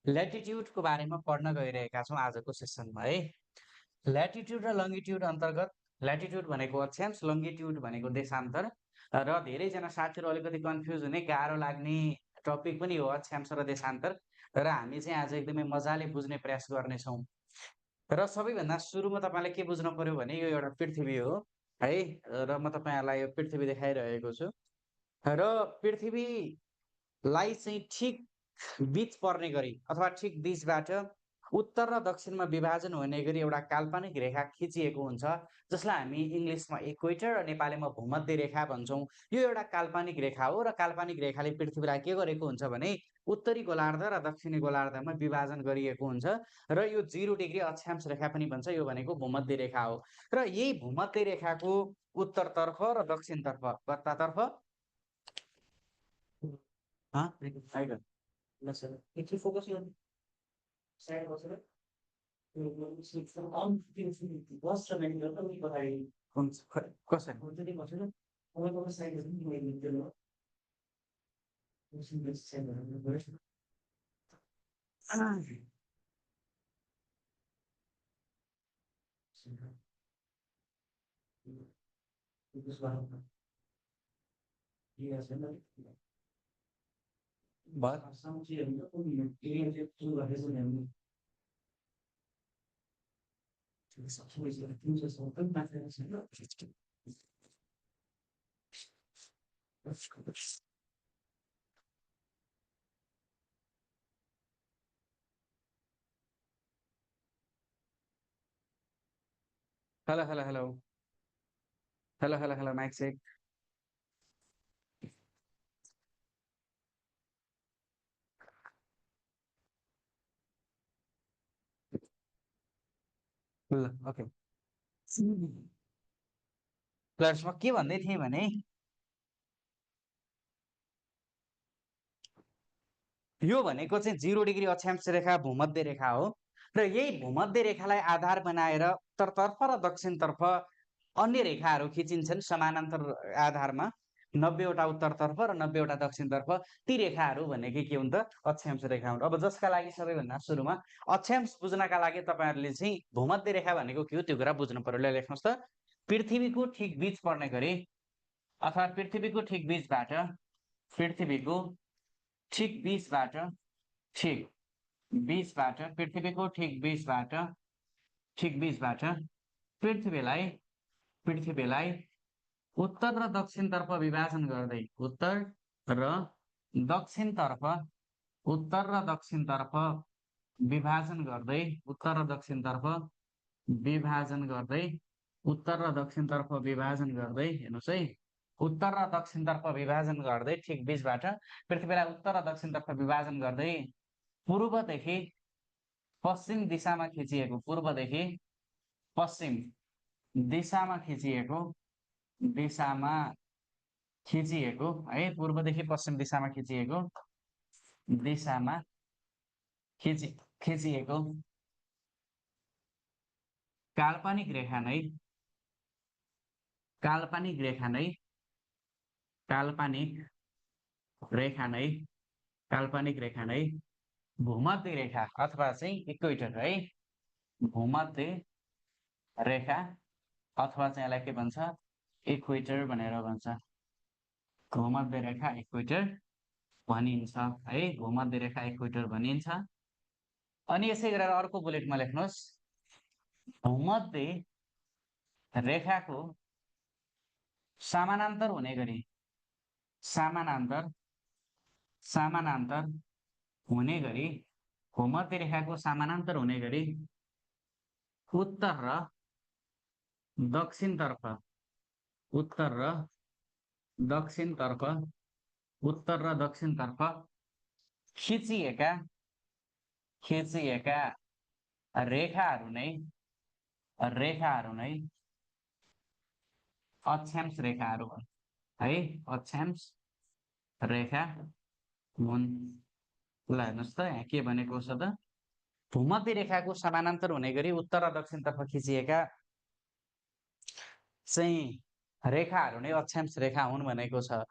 ल्याटिट्युडको बारेमा पढ्न गइरहेका छौँ आजको सेसनमा है। ल्याटिट्युड र लङ्गिट्युड अन्तर्गत ल्याटिट्युड भनेको अक्षांश, लङ्गिट्युड भनेको देशान्तर र धेरैजना साथीहरू अलिकति कन्फ्युज हुने, गाह्रो लाग्ने टपिक पनि हो अक्षांश र देशान्तर। र हामी चाहिँ आज एकदमै मजाले बुझ्ने प्रयास गर्नेछौँ। र सबैभन्दा सुरुमा तपाईँलाई के बुझ्नु पर्यो भने यो एउटा पृथ्वी हो है। र म तपाईँहरूलाई यो पृथ्वी देखाइरहेको छु र पृथ्वीलाई चाहिँ ठिक बीच पर्ने गरी अथवा ठिक बीचबाट उत्तर र दक्षिणमा विभाजन हुने गरी एउटा काल्पनिक रेखा खिचिएको हुन्छ, जसलाई हामी इङ्ग्लिसमा इक्वेटर र नेपालीमा भूमध्य रेखा भन्छौँ। यो एउटा काल्पनिक रेखा हो र काल्पनिक रेखाले पृथ्वीलाई के गरेको हुन्छ भने उत्तरी गोलार्ध र दक्षिणी गोलार्धमा विभाजन गरिएको हुन्छ। र यो 0 डिग्री अक्षांश रेखा पनि भन्छ, यो भनेको भूमध्य रेखा हो। र यही भूमध्य रेखाको उत्तरतर्फ र दक्षिणतर्फ कतातर्फ If you focus on side also, what's the main what I कसरी side is yes, भयो some hello hello hello hello hello hello mic check. ल ओके। प्लस म के भन्दै थिएँ भने यो भनेको चाहिँ 0 डिग्री अक्षांश रेखा भूमध्य रेखा हो र यही भूमध्य रेखालाई आधार बनाएर उत्तरतर्फ र दक्षिणतर्फ अन्य रेखाहरू खिचिन्छन् समानान्तर आधारमा। 90वटा उत्तरतर्फ र 90वटा दक्षिणतर्फ ती रेखाहरू भनेको के हुन् त अक्षांश रेखा हुन्। अब जसका लागि सबैभन्दा सुरुमा अक्षांश बुझ्नका लागि तपाईँहरूले चाहिँ भूमध्य रेखा भनेको के हो त्यो कुरा बुझ्नु पर्यो। ल लेख्नुहोस् त, पृथ्वीको ठिक बीच पर्ने गरी अथवा पृथ्वीको ठिक बीचबाट पृथ्वीको ठिक बीचबाट ठिक बीचबाट पृथ्वीको ठिक बीचबाट पृथ्वीलाई उत्तर र दक्षिणतर्फ विभाजन गर्दै उत्तर र दक्षिणतर्फ विभाजन गर्दै उत्तर र दक्षिणतर्फ हेर्नुहोस् है, उत्तर र दक्षिणतर्फ विभाजन गर्दै ठिक बीचबाट पृथ्वीलाई उत्तर र दक्षिणतर्फ विभाजन गर्दै पूर्वदेखि पश्चिम दिशामा खिचिएको है, पूर्वदेखि पश्चिम दिशामा खिचिएको काल्पनिक रेखा नै भूमध्य रेखा अथवा चाहिँ इक्वेटर है, भूमध्य रेखा अथवा चाहिँ यसलाई के भन्छ इक्वेटर भनेर भन्छ, भूमध्य रेखा इक्वेटर भनिन्छ है, भूमध्य रेखा इक्वेटर भनिन्छ। अनि यसै गरेर अर्को बुलेटमा लेख्नुहोस्, भूमध्य रेखाको समानान्तर हुने गरी भूमध्य रेखाको समानान्तर हुने गरी उत्तर र दक्षिणतर्फ खिचिएका रेखाहरू नै अक्षांश रेखाहरू हुन् है, अक्षांश रेखा हुन्। ल हेर्नुहोस् त यहाँ के भनेको छ त, भूमध्य रेखाको समानान्तर हुने गरी उत्तर र दक्षिणतर्फ खिचिएका चाहिँ रेखाहरू नै अक्षांश रेखा हुन् भनेको छ।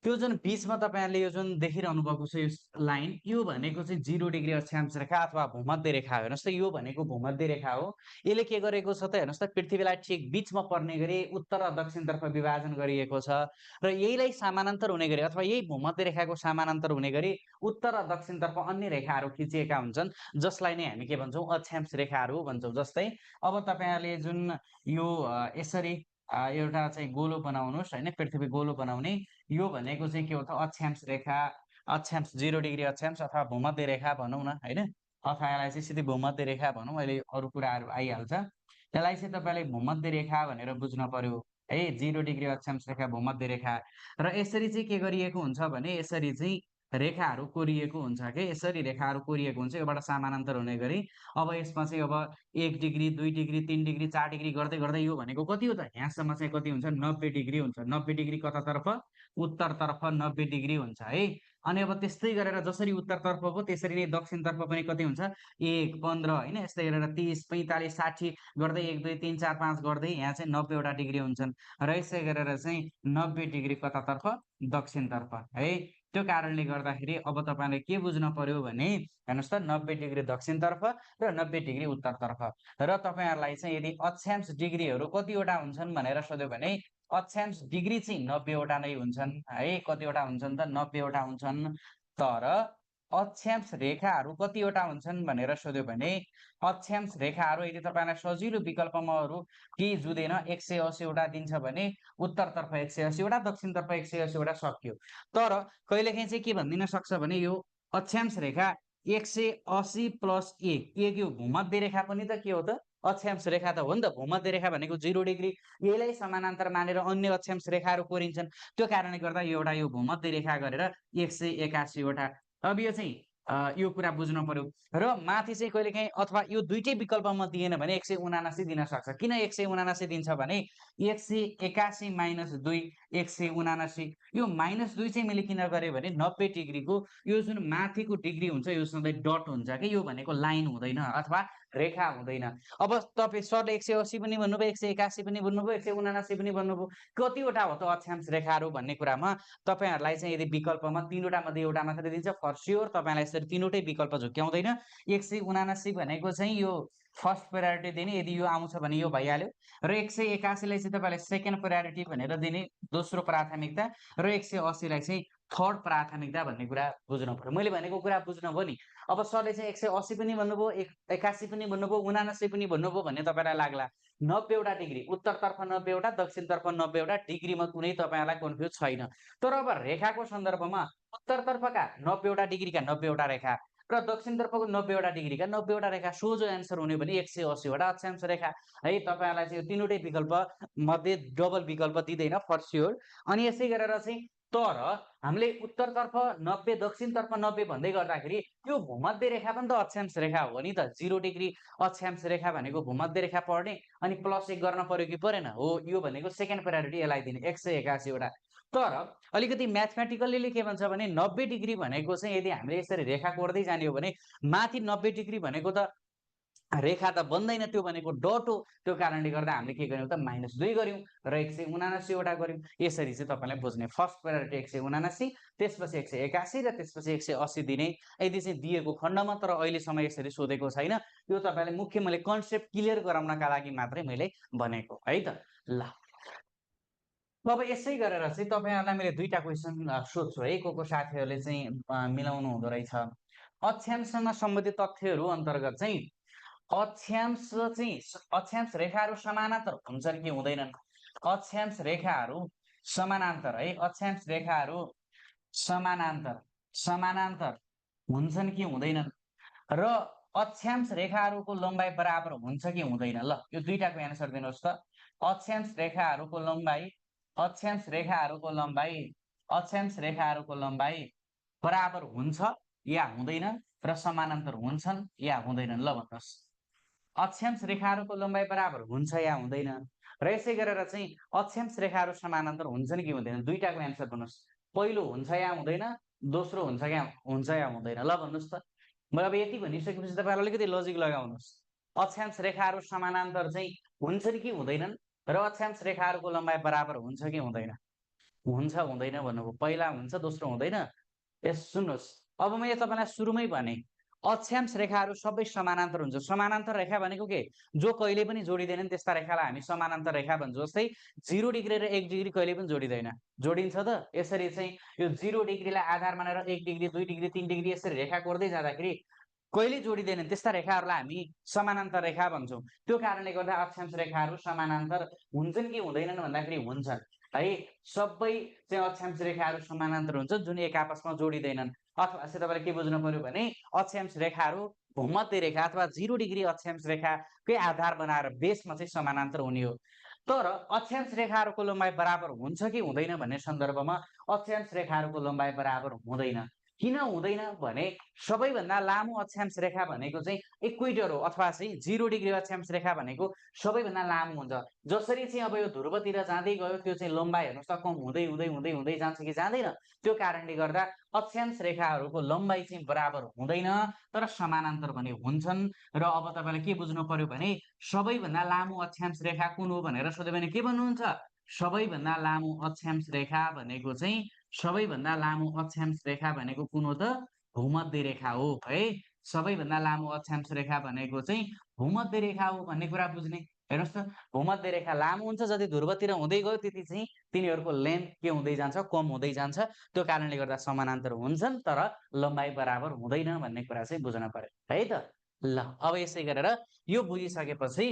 त्यो जुन बिचमा तपाईँहरूले यो जुन देखिरहनु भएको छ यो लाइन, यो भनेको चाहिँ 0 डिग्री अक्षांश रेखा अथवा भूमध्य रेखा हो। हेर्नुहोस् त, यो भनेको भूमध्य रेखा हो। यसले के गरेको छ त हेर्नुहोस् त, पृथ्वीलाई ठिक बिचमा पर्ने गरी उत्तर र दक्षिणतर्फ विभाजन गरिएको छ र यहीलाई समानान्तर हुने गरी अथवा यही भूमध्य रेखाको समानान्तर हुने गरी उत्तर र दक्षिणतर्फ अन्य रेखाहरू खिचिएका हुन्छन्, जसलाई नै हामी के भन्छौँ, अक्षांश रेखाहरू भन्छौँ। जस्तै अब तपाईँहरूले जुन यो यसरी एउटा चाहिँ गोलो बनाउनुहोस् होइन, पृथ्वी गोलो बनाउने, यो भनेको चाहिँ के हो त, अक्षांश रेखा, अक्षांश 0 डिग्री अक्षांश अथवा भूमध्य रेखा भनौँ न होइन, अथवा यसलाई चाहिँ सिधै भूमध्य रेखा भनौँ, अहिले अरू कुराहरू आइहाल्छ। यसलाई चाहिँ तपाईँले भूमध्य रेखा भनेर बुझ्न पर्यो है, 0 डिग्री अक्षांश रेखा भूमध्य रेखा। र यसरी चाहिँ के गरिएको हुन्छ भने यसरी चाहिँ रेखाहरू कोरिएको हुन्छ के, यसरी रेखाहरू कोरिएको हुन्छ योबाट समानान्तर हुने गरी। अब यसमा चाहिँ अब 1 डिग्री 2 डिग्री 3 डिग्री 4 डिग्री गर्दै गर्दै यो भनेको कति हो त, यहाँसम्म चाहिँ कति हुन्छ, 90 डिग्री हुन्छ। 90 डिग्री कतातर्फ, उत्तरतर्फ 90 डिग्री हुन्छ है। अनि अब त्यस्तै गरेर जसरी उत्तरतर्फ भयो त्यसरी नै दक्षिणतर्फ पनि कति हुन्छ, 1 15 होइन, यस्तै गरेर 30 45 60 गर्दै 1 2 3 4 5 गर्दै यहाँ चाहिँ 90 वटा डिग्री हुन्छन्। र यसै गरेर चाहिँ 90 डिग्री कतातर्फ, दक्षिणतर्फ है। त्यो कारणले गर्दाखेरि अब तपाईँले के बुझ्न पर्यो भने हेर्नुहोस् त, 90 डिग्री दक्षिणतर्फ र 90 डिग्री उत्तरतर्फ। र तपाईँहरूलाई चाहिँ यदि अक्षांश डिग्रीहरू कतिवटा हुन्छन् भनेर सोध्यो भने अक्षांश डिग्री चाहिँ 90 वटा नै हुन्छन् है। कतिवटा हुन्छन् त, 90 वटा हुन्छन्। तर अक्षांश रेखाहरू कतिवटा हुन्छन् भनेर सोध्यो भने अक्षांश रेखाहरू यदि तपाईँलाई सजिलो विकल्पमा केही जुँदैन, 180 वटा दिन्छ भने उत्तरतर्फ 180 वटा, दक्षिणतर्फ 180 वटा सक्यो। तर कहिलेकाहीँ चाहिँ के भनिदिन सक्छ भने यो अक्षांश रेखा 180 प्लस 1 यो भूमध्य रेखा पनि त के हो त, अक्षांश रेखा त हो नि त। भूमध्य रेखा भनेको 0 डिग्री, यसलाई समानान्तर मानेर अन्य अक्षांश रेखाहरू कोरिन्छन्। त्यो कारणले गर्दा यो एउटा यो भूमध्य रेखा गरेर 181 वटा। अब यो चाहिँ यो कुरा बुझ्नु पर्यो। र माथि चाहिँ कहिलेकाहीँ अथवा यो दुईटै विकल्पमा दिएन भने 179 दिन सक्छ। किन 179 दिन्छ भने 181 माइनस 2 179, यो माइनस 2 चाहिँ मैले किन गरेँ भने 90 डिग्रीको यो जुन माथिको डिग्री हुन्छ यो सधैँ डट हुन्छ कि, यो भनेको लाइन हुँदैन अथवा रेखा हुँदैन। अब तपाईँ सरले 180 पनि भन्नुभयो, 181 पनि भन्नुभयो, 179 पनि भन्नुभयो, कतिवटा हो त अक्षांश रेखाहरू भन्ने कुरामा तपाईँहरूलाई चाहिँ यदि विकल्पमा 3 वटा मध्ये एउटा मात्रै दिन्छ, फर स्योर तपाईँलाई यसरी 3वटै विकल्प झुक्क्याउँदैन। 179 भनेको चाहिँ यो फर्स्ट प्रायोरिटी दिने, यदि यो आउँछ भने यो भइहाल्यो। र 181 लाई चाहिँ तपाईँले सेकेन्ड प्रायोरिटी भनेर दिने, दोस्रो प्राथमिकता। र 180 लाई चाहिँ थर्ड प्राथमिकता भन्ने कुरा बुझ्नु पर्यो। मैले भनेको कुरा बुझ्नुभयो नि। अब सरले चाहिँ 180 पनि भन्नुभयो, 81 पनि भन्नुभयो, 79 पनि भन्नुभयो भन्ने तपाईँलाई लाग्ला। 90 वटा डिग्री, उत्तरतर्फ 90 वटा, दक्षिणतर्फ 90 वटा, डिग्रीमा कुनै तपाईँहरूलाई कन्फ्युज छैन। तर अब रेखाको सन्दर्भमा उत्तरतर्फका 90 वटा डिग्रीका 90 वटा रेखा र दक्षिणतर्फको 90 वटा डिग्रीका 90 वटा रेखा, सोझो एन्सर हुने भने 180 वटा अक्षांश रेखा है। तपाईँहरूलाई चाहिँ यो 3वटै विकल्प मध्ये डबल विकल्प दिँदैन फर स्योर। अनि यसै गरेर चाहिँ तर हामीले उत्तरतर्फ 90 दक्षिणतर्फ 90 भन्दै गर्दाखेरि यो भूमध्य रेखा पनि त अक्षांश रेखा हो नि त। 0 डिग्री अक्षांश रेखा भनेको भूमध्य रेखा पढ्ने अनि प्लस 1 गर्न पर्यो कि परेन, हो। यो भनेको सेकेन्ड प्रायोरिटी यसलाई दिने 181 वटा। तर अलिकति म्याथमेटिकल्ली के भन्छ भने 90 डिग्री भनेको चाहिँ यदि हामीले यसरी रेखा कोर्दै जाने हो भने माथि 90 डिग्री भनेको त रेखा त बन्दैन, त्यो भनेको डट हो। त्यो कारणले गर्दा हामीले के गर्यौँ त, -2 गर्यौँ र 179 वटा गर्यौँ। यसरी चाहिँ तपाईँलाई बुझ्ने, फर्स्ट प्रायोरिटी 179, त्यसपछि 181 र त्यसपछि 180 दिने, यदि चाहिँ दिएको खण्डमा। तर अहिलेसम्म यसरी सोधेको छैन। यो तपाईँलाई मुख्य मैले कन्सेप्ट क्लियर गराउनका लागि मात्रै मैले भनेको है त। ल अब यसै गरेर चाहिँ तपाईँहरूलाई मैले 2टा क्वेसन सोध्छु है, को साथीहरूले चाहिँ मिलाउनु हुँदो रहेछ। अक्षांशसँग सम्बन्धित तथ्यहरू अन्तर्गत चाहिँ अक्षांश रेखाहरू समानान्तर हुन्छन् कि हुँदैनन्। अक्षांश रेखाहरू समानान्तर है, अक्षांश रेखाहरू समानान्तर हुन्छन् कि हुँदैनन्। र अक्षांश रेखाहरूको लम्बाइ बराबर हुन्छ कि हुँदैन। ल यो दुईटाको एन्सर दिनुहोस् त। अक्षांश रेखाहरूको लम्बाइ बराबर हुन्छ या हुँदैन र समानान्तर हुन्छन् या हुँदैनन्। ल भन्नुहोस्, अक्षांश रेखाहरूको लम्बाइ बराबर हुन्छ या हुँदैन र यसै गरेर चाहिँ अक्षांश रेखाहरू समानान्तर हुन्छन् कि हुँदैन। दुईटाको एन्सर भन्नुहोस्। पहिलो हुन्छ या हुँदैन, दोस्रो हुन्छ या हुँदैन। ल भन्नुहोस् त। म अब यति भनिसकेपछि तपाईँले अलिकति लजिक लगाउनुहोस्। अक्षांश रेखाहरू समानान्तर चाहिँ हुन्छन् कि हुँदैनन् र अक्षांश रेखाहरूको लम्बाइ बराबर हुन्छ कि हुँदैन। हुन्छ हुँदैन भन्नुभयो, पहिला हुन्छ दोस्रो हुँदैन। सुन्नुहोस्, अब मैले तपाईँलाई सुरुमै भने अक्षांश रेखाहरू सबै समानान्तर हुन्छ। समानान्तर रेखा भनेको के, जो कहिले पनि जोडिँदैनन् त्यस्ता रेखालाई हामी समानान्तर रेखा भन्छौँ। जस्तै 0 डिग्री र 1 डिग्री कहिले पनि जोडिँदैन, जोडिन्छ त? यसरी चाहिँ यो 0 डिग्रीलाई आधार मानेर 1 डिग्री 2 डिग्री 3 डिग्री यसरी रेखा कोर्दै जाँदाखेरि कहिले जोडिँदैनन् त्यस्ता रेखाहरूलाई हामी समानान्तर रेखा भन्छौँ। त्यो कारणले गर्दा अक्षांश रेखाहरू समानान्तर हुन्छन् कि हुँदैनन् भन्दाखेरि हुन्छन् है। सबै चाहिँ अक्षांश रेखाहरू समानान्तर हुन्छ जुन एक आपसमा जोडिँदैनन्। अथवा चाहिँ तपाईँले के बुझ्नु पर्यो भने अक्षांश रेखाहरू भूमध्य रेखा अथवा 0 डिग्री अक्षांश रेखाकै आधार बनाएर बेसमा चाहिँ समानान्तर हुने हो। तर अक्षांश रेखाहरूको लम्बाइ बराबर हुन्छ कि हुँदैन भन्ने सन्दर्भमा अक्षांश रेखाहरूको लम्बाइ बराबर हुँदैन। किन हुँदैन भने सबैभन्दा लामो अक्षांश रेखा भनेको चाहिँ इक्वेटर हो, अथवा चाहिँ 0 डिग्री अक्षांश रेखा भनेको सबैभन्दा लामो हुन्छ। जसरी चाहिँ अब यो ध्रुवतिर जाँदै गयो त्यो चाहिँ लम्बाइ हेर्नुहोस् त कम हुँदै हुँदै हुँदै हुँदै जान्छ कि जाँदैन। त्यो कारणले गर्दा अक्षांश रेखाहरूको लम्बाइ चाहिँ बराबर हुँदैन, तर समानान्तर भने हुन्छन्। र अब तपाईँलाई के बुझ्नु पर्यो भने सबैभन्दा लामो अक्षांश रेखा कुन हो भनेर सोध्यो भने के भन्नुहुन्छ? सबैभन्दा लामो अक्षांश रेखा भनेको चाहिँ सबैभन्दा लामो अक्षांश रेखा भनेको कुन हो त? भूमध्य रेखा हो है। सबैभन्दा लामो अक्षांश रेखा भनेको चाहिँ भूमध्य रेखा हो भन्ने कुरा बुझ्ने। हेर्नुहोस् त, भूमध्य रेखा लामो हुन्छ, जति ध्रुवतिर हुँदै गयो त्यति चाहिँ तिनीहरूको लेन्थ के हुँदै जान्छ? कम हुँदै जान्छ। त्यो कारणले गर्दा समानान्तर हुन्छन् तर लम्बाइ बराबर हुँदैन भन्ने कुरा चाहिँ बुझ्न पर्यो है त। ल अब यसै गरेर यो बुझिसकेपछि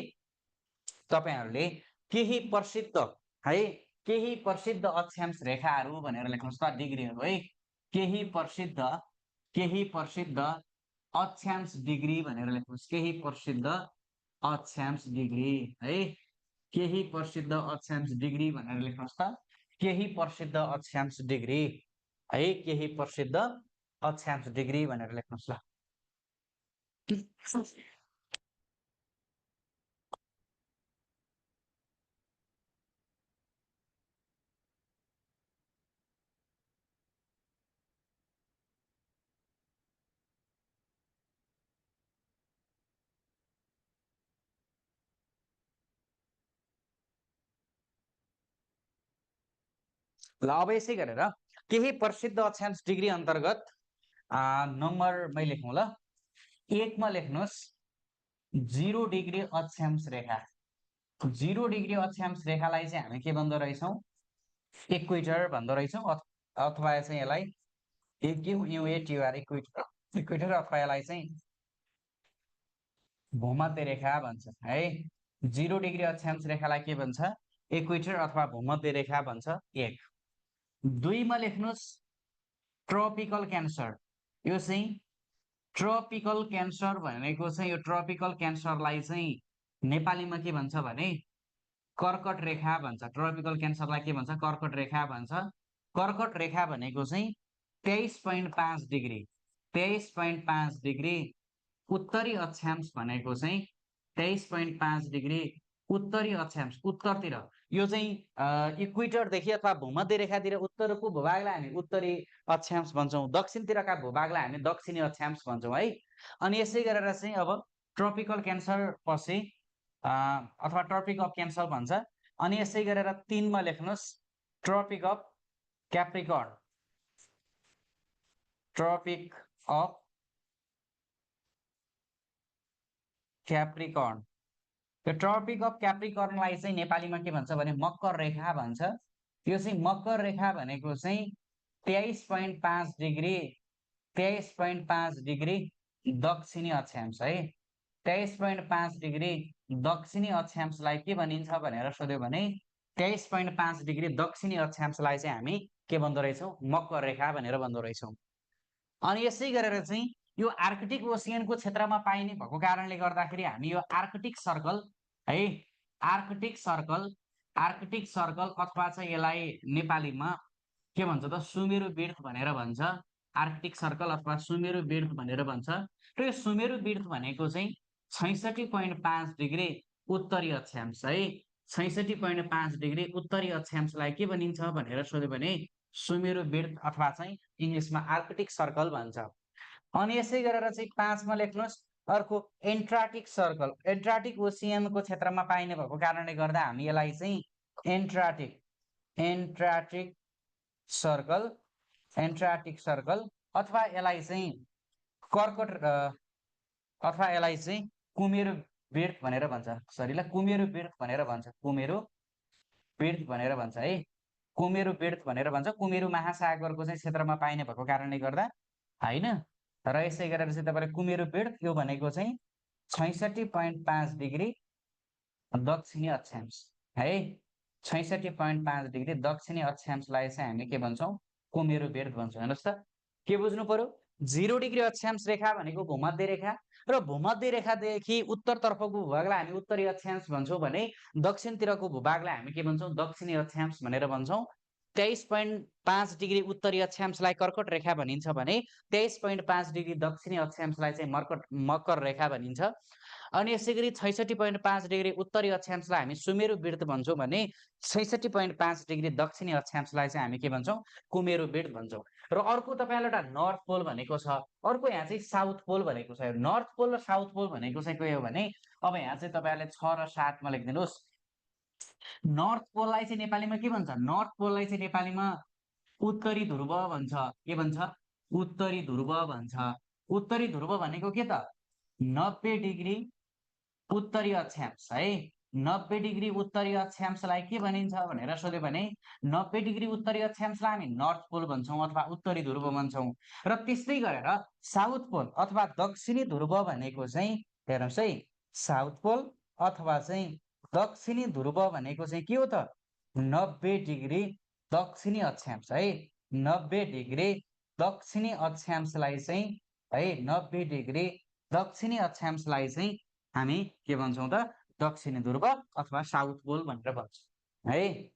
तपाईहरुले केही प्रसिद्ध है, केही प्रसिद्ध अक्षांश रेखाहरू भनेर लेख्नुहोस् त, डिग्रीहरू है। केही प्रसिद्ध अक्षांश डिग्री भनेर लेख्नुहोस्। केही प्रसिद्ध अक्षांश डिग्री है। केही प्रसिद्ध अक्षांश डिग्री भनेर लेख्नुहोस् त। केही प्रसिद्ध अक्षांश डिग्री है। केही प्रसिद्ध अक्षांश डिग्री भनेर लेख्नुहोस् ल। ल अब यसै गरेर केही प्रसिद्ध अक्षांश डिग्री अन्तर्गत नम्बर मै लेखौँ ल। 1 मा लेख्नुहोस् 0 डिग्री अक्षांश रेखा। 0 डिग्री अक्षांश रेखालाई चाहिँ हामी के भन्दो रहेछौँ? इक्वेटर भन्दो रहेछौँ, अथवा चाहिँ यसलाई इक्युयुएटीआर इक्वेटर, अथवा यसलाई चाहिँ भूमध्य रेखा भन्छ है। 0 डिग्री अक्षांश रेखालाई के भन्छ? इक्वेटर अथवा भूमध्य रेखा भन्छ। 1 2 मा लेख्नुहोस् ट्रपिकल क्यान्सर। यो चाहिँ ट्रपिकल क्यान्सर भनेको चाहिँ यो ट्रपिकल क्यान्सरलाई चाहिँ नेपालीमा के भन्छ भने कर्कट रेखा भन्छ। ट्रपिकल क्यान्सरलाई के भन्छ? कर्कट रेखा भन्छ। कर्कट रेखा भनेको चाहिँ 23.5 डिग्री 23.5 डिग्री उत्तरी अक्षांश भनेको चाहिँ 23.5 डिग्री उत्तरी अक्षांश, उत्तरतिर। यो चाहिँ इक्वेटरदेखि अथवा भूमध्य रेखातिर उत्तरको भूभागलाई हामी उत्तरी अक्षांश भन्छौँ, दक्षिणतिरका भूभागलाई हामी दक्षिणी अक्षांश भन्छौँ है। अनि यसै गरेर चाहिँ अब ट्रपिकल क्यान्सर पछि अथवा ट्रपिक अफ क्यान्सर भन्छ। अनि यसै गरेर 3 मा लेख्नुहोस् tropic of capricorn. Tropic of capricorn. यो ट्रपिक अफ क्याप्रिकर्नलाई चाहिँ नेपालीमा के भन्छ भने मकर रेखा भन्छ। यो चाहिँ मकर रेखा भनेको चाहिँ 23.5 डिग्री 23.5 डिग्री दक्षिणी अक्षांश है। 23.5 डिग्री दक्षिणी अक्षांशलाई के भनिन्छ भनेर सोध्यो भने 23.5 डिग्री दक्षिणी अक्षांशलाई चाहिँ हामी के भन्दो रहेछौँ? मकर रेखा भनेर भन्दो रहेछौँ। अनि यसै गरेर चाहिँ यो आर्कटिक ओसियनको क्षेत्रमा पाइने भएको कारणले गर्दाखेरि हामी यो आर्कटिक सर्कल है, आर्कटिक सर्कल अथवा चाहिँ यसलाई नेपालीमा के भन्छ त? सुमेरु वृत्त भनेर भन्छ। आर्कटिक सर्कल अथवा सुमेरु वृत्त भनेर भन्छ। र यो सुमेरु वृत्त भनेको चाहिँ 66.5 डिग्री उत्तरी अक्षांश है। 66.5 डिग्री उत्तरी अक्षांशलाई के भनिन्छ भनेर सोध्यो भने सुमेरु वृत्त अथवा चाहिँ इङ्ग्लिसमा आर्कटिक सर्कल भन्छ। अनि यसै गरेर चाहिँ 5 मा लेख्नुहोस् अर्को एन्टार्क्टिक सर्कल। एन्टार्क्टिक ओसियनको क्षेत्रमा पाइने भएको कारणले गर्दा हामी यसलाई चाहिँ एन्टार्क्टिक सर्कल, एन्टार्क्टिक सर्कल, अथवा यसलाई चाहिँ कर्कट अथवा यसलाई चाहिँ कुमेरु बेल्ट भनेर भन्छ। सरी ल, कुमेरु बेल्ट भनेर भन्छ। कुमेरु बेल्ट भनेर भन्छ है। कुमेरु बेल्ट भनेर भन्छ। कुमेरु महासागरको चाहिँ क्षेत्रमा पाइने भएको कारणले गर्दा होइन। र यसै गरेर चाहिँ तपाईँले कुमेरु बेल्ट यो भनेको चाहिँ 66.5 डिग्री दक्षिणी अक्षांश है। 66.5 डिग्री दक्षिणी अक्षांशलाई चाहिँ हामी के भन्छौँ? कुमेरु बेल्ट भन्छौँ। हेर्नुहोस् त, के बुझ्नु पर्यो? 0 डिग्री अक्षांश रेखा भनेको भूमध्य रेखा, र भूमध्य रेखादेखि उत्तरतर्फको भूभागलाई हामी उत्तरी अक्षांश भन्छौँ भने दक्षिणतिरको भूभागलाई हामी के भन्छौँ? दक्षिणी अक्षांश भनेर भन्छौँ। 23.5 डिग्री उत्तरी अक्षांशलाई कर्कट रेखा भनिन्छ भने 23.5 डिग्री दक्षिणी अक्षांशलाई चाहिँ मकर रेखा भनिन्छ। अनि यसै गरी 66.5 डिग्री उत्तरी अक्षांशलाई हामी सुमेरु वृत्त भन्छौँ भने 66.5 डिग्री दक्षिणी अक्षांशलाई चाहिँ हामी के भन्छौँ? कुमेरु वृत्त भन्छौँ। र अर्को तपाईँलाई एउटा नर्थ पोल भनेको छ, अर्को यहाँ चाहिँ साउथ पोल भनेको छ। नर्थ पोल र साउथ पोल भनेको चाहिँ के हो भने अब यहाँ चाहिँ तपाईँहरूले 6 र 7 मा लेखिदिनुहोस्। नर्थ पोललाई चाहिँ नेपालीमा के भन्छ? नर्थ पोललाई चाहिँ नेपालीमा उत्तरी ध्रुव भन्छ। के भन्छ? उत्तरी ध्रुव भन्छ। उत्तरी ध्रुव भनेको के त? 90 डिग्री उत्तरी अक्षांश है। 90 डिग्री उत्तरी अक्षांशलाई के भनिन्छ भनेर सोध्यो भने 90 डिग्री उत्तरी अक्षांशलाई हामी नर्थ पोल भन्छौँ अथवा उत्तरी ध्रुव भन्छौँ। र त्यस्तै गरेर साउथ पोल अथवा दक्षिणी ध्रुव भनेको चाहिँ हेर्नुहोस् है, साउथ पोल अथवा चाहिँ दक्षिणी ध्रुव भनेको चाहिँ के हो त? 90 डिग्री दक्षिणी अक्षांश है। 90 डिग्री दक्षिणी अक्षांशलाई चाहिँ है, 90 डिग्री दक्षिणी अक्षांशलाई चाहिँ हामी के भन्छौँ त? दक्षिणी ध्रुव अथवा साउथ पोल भनेर भन्छौँ है।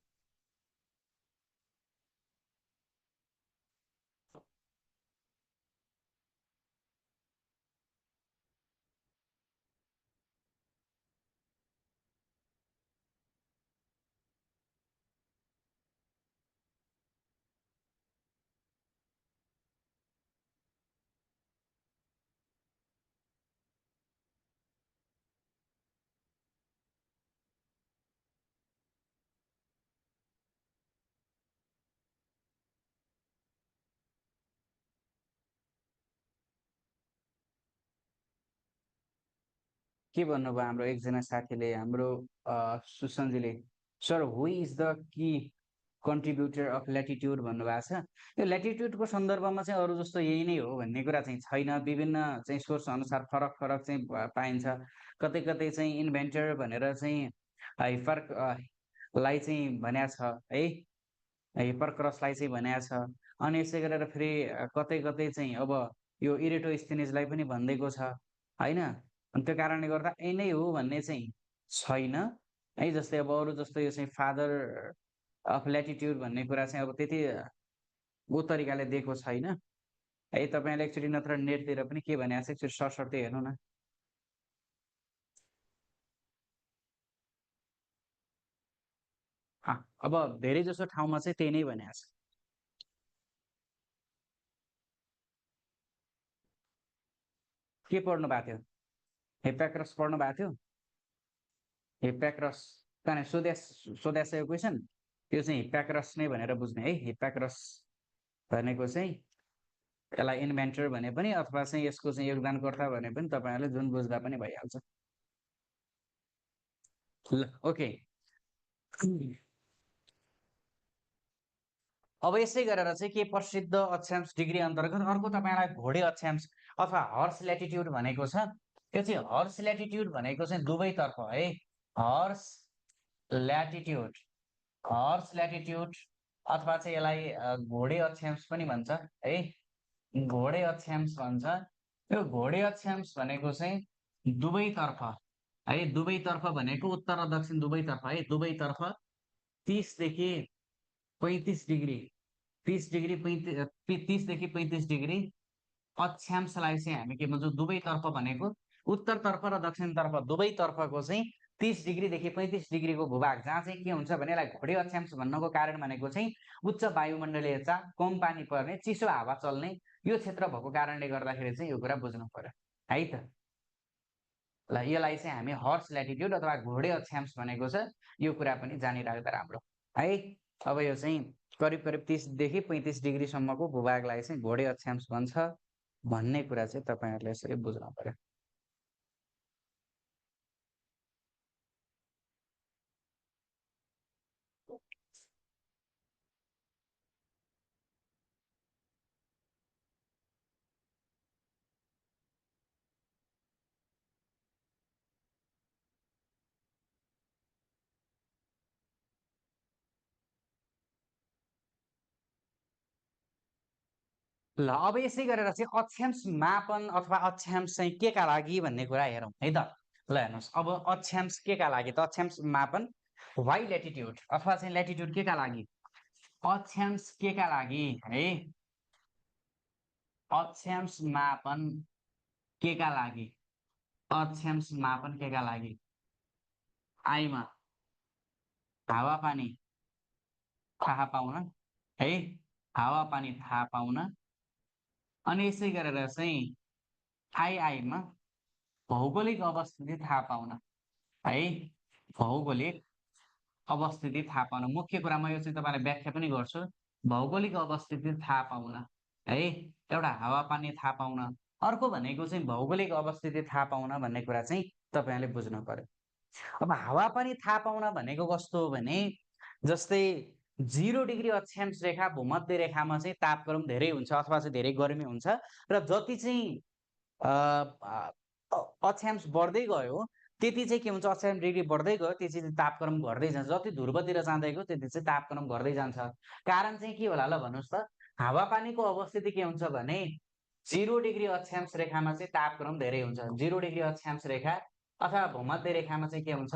के भन्नुभयो हाम्रो एकजना साथीले, हाम्रो सुसनजीले, sir who is the key contributor of latitude भन्नुभएको छ। यो ल्याटिट्युडको सन्दर्भमा चाहिँ अरू जस्तो यही नै हो भन्ने कुरा चाहिँ छैन। विभिन्न चाहिँ सोर्स अनुसार फरक फरक चाहिँ पाइन्छ। कतै कतै चाहिँ इन्भेन्टर भनेर चाहिँ हाइपर लाई चाहिँ भनेको छ है, हाइपरक्रसलाई चाहिँ भनेको छ। अनि यसै गरेर फेरि कतै कतै चाहिँ अब यो इरेटोस्थेनिजलाई पनि भनिदिएको छ होइन। अनि त्यो कारणले गर्दा यही नै हो भन्ने चाहिँ छैन है। जस्तै अब अरू जस्तो यो चाहिँ फादर अफ ल्याटिट्युड भन्ने कुरा चाहिँ अब त्यति ऊ तरिकाले दिएको छैन है। तपाईँले एकचोटि नत्र नेटतिर पनि के भनेको छ एकचोटि सरसर्ती हेर्नु न। अब धेरै जसो ठाउँमा चाहिँ त्यही नै भनेको छ। के पढ्नु भएको थियो? हिप्याक्रस पढ्नु भएको थियो? हिप्याक्रस कहाँ सोध्यास यो क्वेसन, त्यो चाहिँ हिप्याक्रस नै भनेर बुझ्ने है। हिप्याक्रस भनेको चाहिँ यसलाई इन्भेन्टर भने पनि अथवा चाहिँ यसको चाहिँ योगदानकर्ता भने पनि तपाईँहरूले जुन बुझ्दा पनि भइहाल्छ। ल ओके। अब यसै गरेर चाहिँ के प्रसिद्ध अक्षांश डिग्री अन्तर्गत अर्को तपाईँलाई घोडे अक्षांश अथवा हर्स ल्याटिट्युड भनेको छ। त्यो चाहिँ हर्स ल्याटिट्युड भनेको चाहिँ दुवैतर्फ है। हर्स ल्याटिट्युड, हर्स ल्याटिट्युड अथवा चाहिँ यसलाई घोडे अक्षांश पनि भन्छ है। घोडे अक्षांश भन्छ। यो घोडे अक्षांश भनेको चाहिँ दुवैतर्फ है। दुवैतर्फ भनेको उत्तर र दक्षिण दुवैतर्फ है। दुवैतर्फ 30 देखि 35 डिग्री, 30 डिग्री 30 देखि 35 डिग्री अक्षांशलाई चाहिँ हामी के भन्छौँ? दुवैतर्फ भनेको उत्तरतर्फ र दक्षिणतर्फ दुवैतर्फको चाहिँ 30 डिग्रीदेखि 35 डिग्रीको भूभाग जहाँ चाहिँ के हुन्छ भने यसलाई घोडे अक्षांश भन्नको कारण भनेको चाहिँ उच्च वायुमण्डलीय चाप, कम पानी पर्ने, चिसो हावा चल्ने यो क्षेत्र भएको कारणले गर्दाखेरि चाहिँ यो कुरा बुझ्नु पर्यो है त। ल यसलाई चाहिँ हामी हर्स ल्याटिट्युड अथवा घोडे अक्षांश भनेको छ। यो कुरा पनि जानिराख्दा राम्रो है। अब यो चाहिँ करिब करिब 30 देखि 35 डिग्रीसम्मको भूभागलाई चाहिँ घोडे अक्षांश भन्छ भन्ने कुरा चाहिँ तपाईँहरूले यसरी बुझ्नु पर्यो। ल अब यसै गरेर चाहिँ अक्षांश मापन अथवा अक्षांश चाहिँ के का लागि भन्ने कुरा हेरौँ है त। ल हेर्नुहोस्, अब अक्षांश के का लागि त, अक्षांश मापन वाइ ल्याटिट्युड अथवा चाहिँ ल्याटिट्युड के का लागि, अक्षांश के का लागि है, अक्षांश मापन के का लागि, अक्षांश मापन के का लागि, आइमा हावापानी थाहा पाउन है, हावापानी थाहा पाउन, अनि यसै गरेर चाहिँ आइमा भौगोलिक अवस्थिति थाहा पाउन है, भौगोलिक अवस्थिति थाहा पाउन। मुख्य कुरा म यो चाहिँ तपाईँलाई व्याख्या पनि गर्छु। भौगोलिक अवस्थिति थाहा पाउन है, एउटा हावापानी थाहा पाउन, अर्को भनेको चाहिँ भौगोलिक अवस्थिति थाहा पाउन भन्ने कुरा चाहिँ तपाईँले बुझ्नु पर्यो। अब हावापानी थाहा पाउन भनेको कस्तो हो भने, जस्तै 0 डिग्री अक्षांश रेखा भूमध्य रेखामा चाहिँ तापक्रम धेरै हुन्छ अथवा चाहिँ धेरै गर्मी हुन्छ, र जति चाहिँ अक्षांश बढ्दै गयो त्यति चाहिँ के हुन्छ, अक्षांश डिग्री बढ्दै गयो त्यति चाहिँ तापक्रम घट्दै जान्छ, जति ध्रुवतिर जाँदै गयो त्यति चाहिँ तापक्रम घट्दै जान्छ। कारण चाहिँ के होला ल भन्नुहोस् त, हावापानीको अवस्थिति के हुन्छ भने 0 डिग्री अक्षांश रेखामा चाहिँ तापक्रम धेरै हुन्छ, 0 डिग्री अक्षांश रेखा अथवा भूमध्य रेखामा चाहिँ के हुन्छ,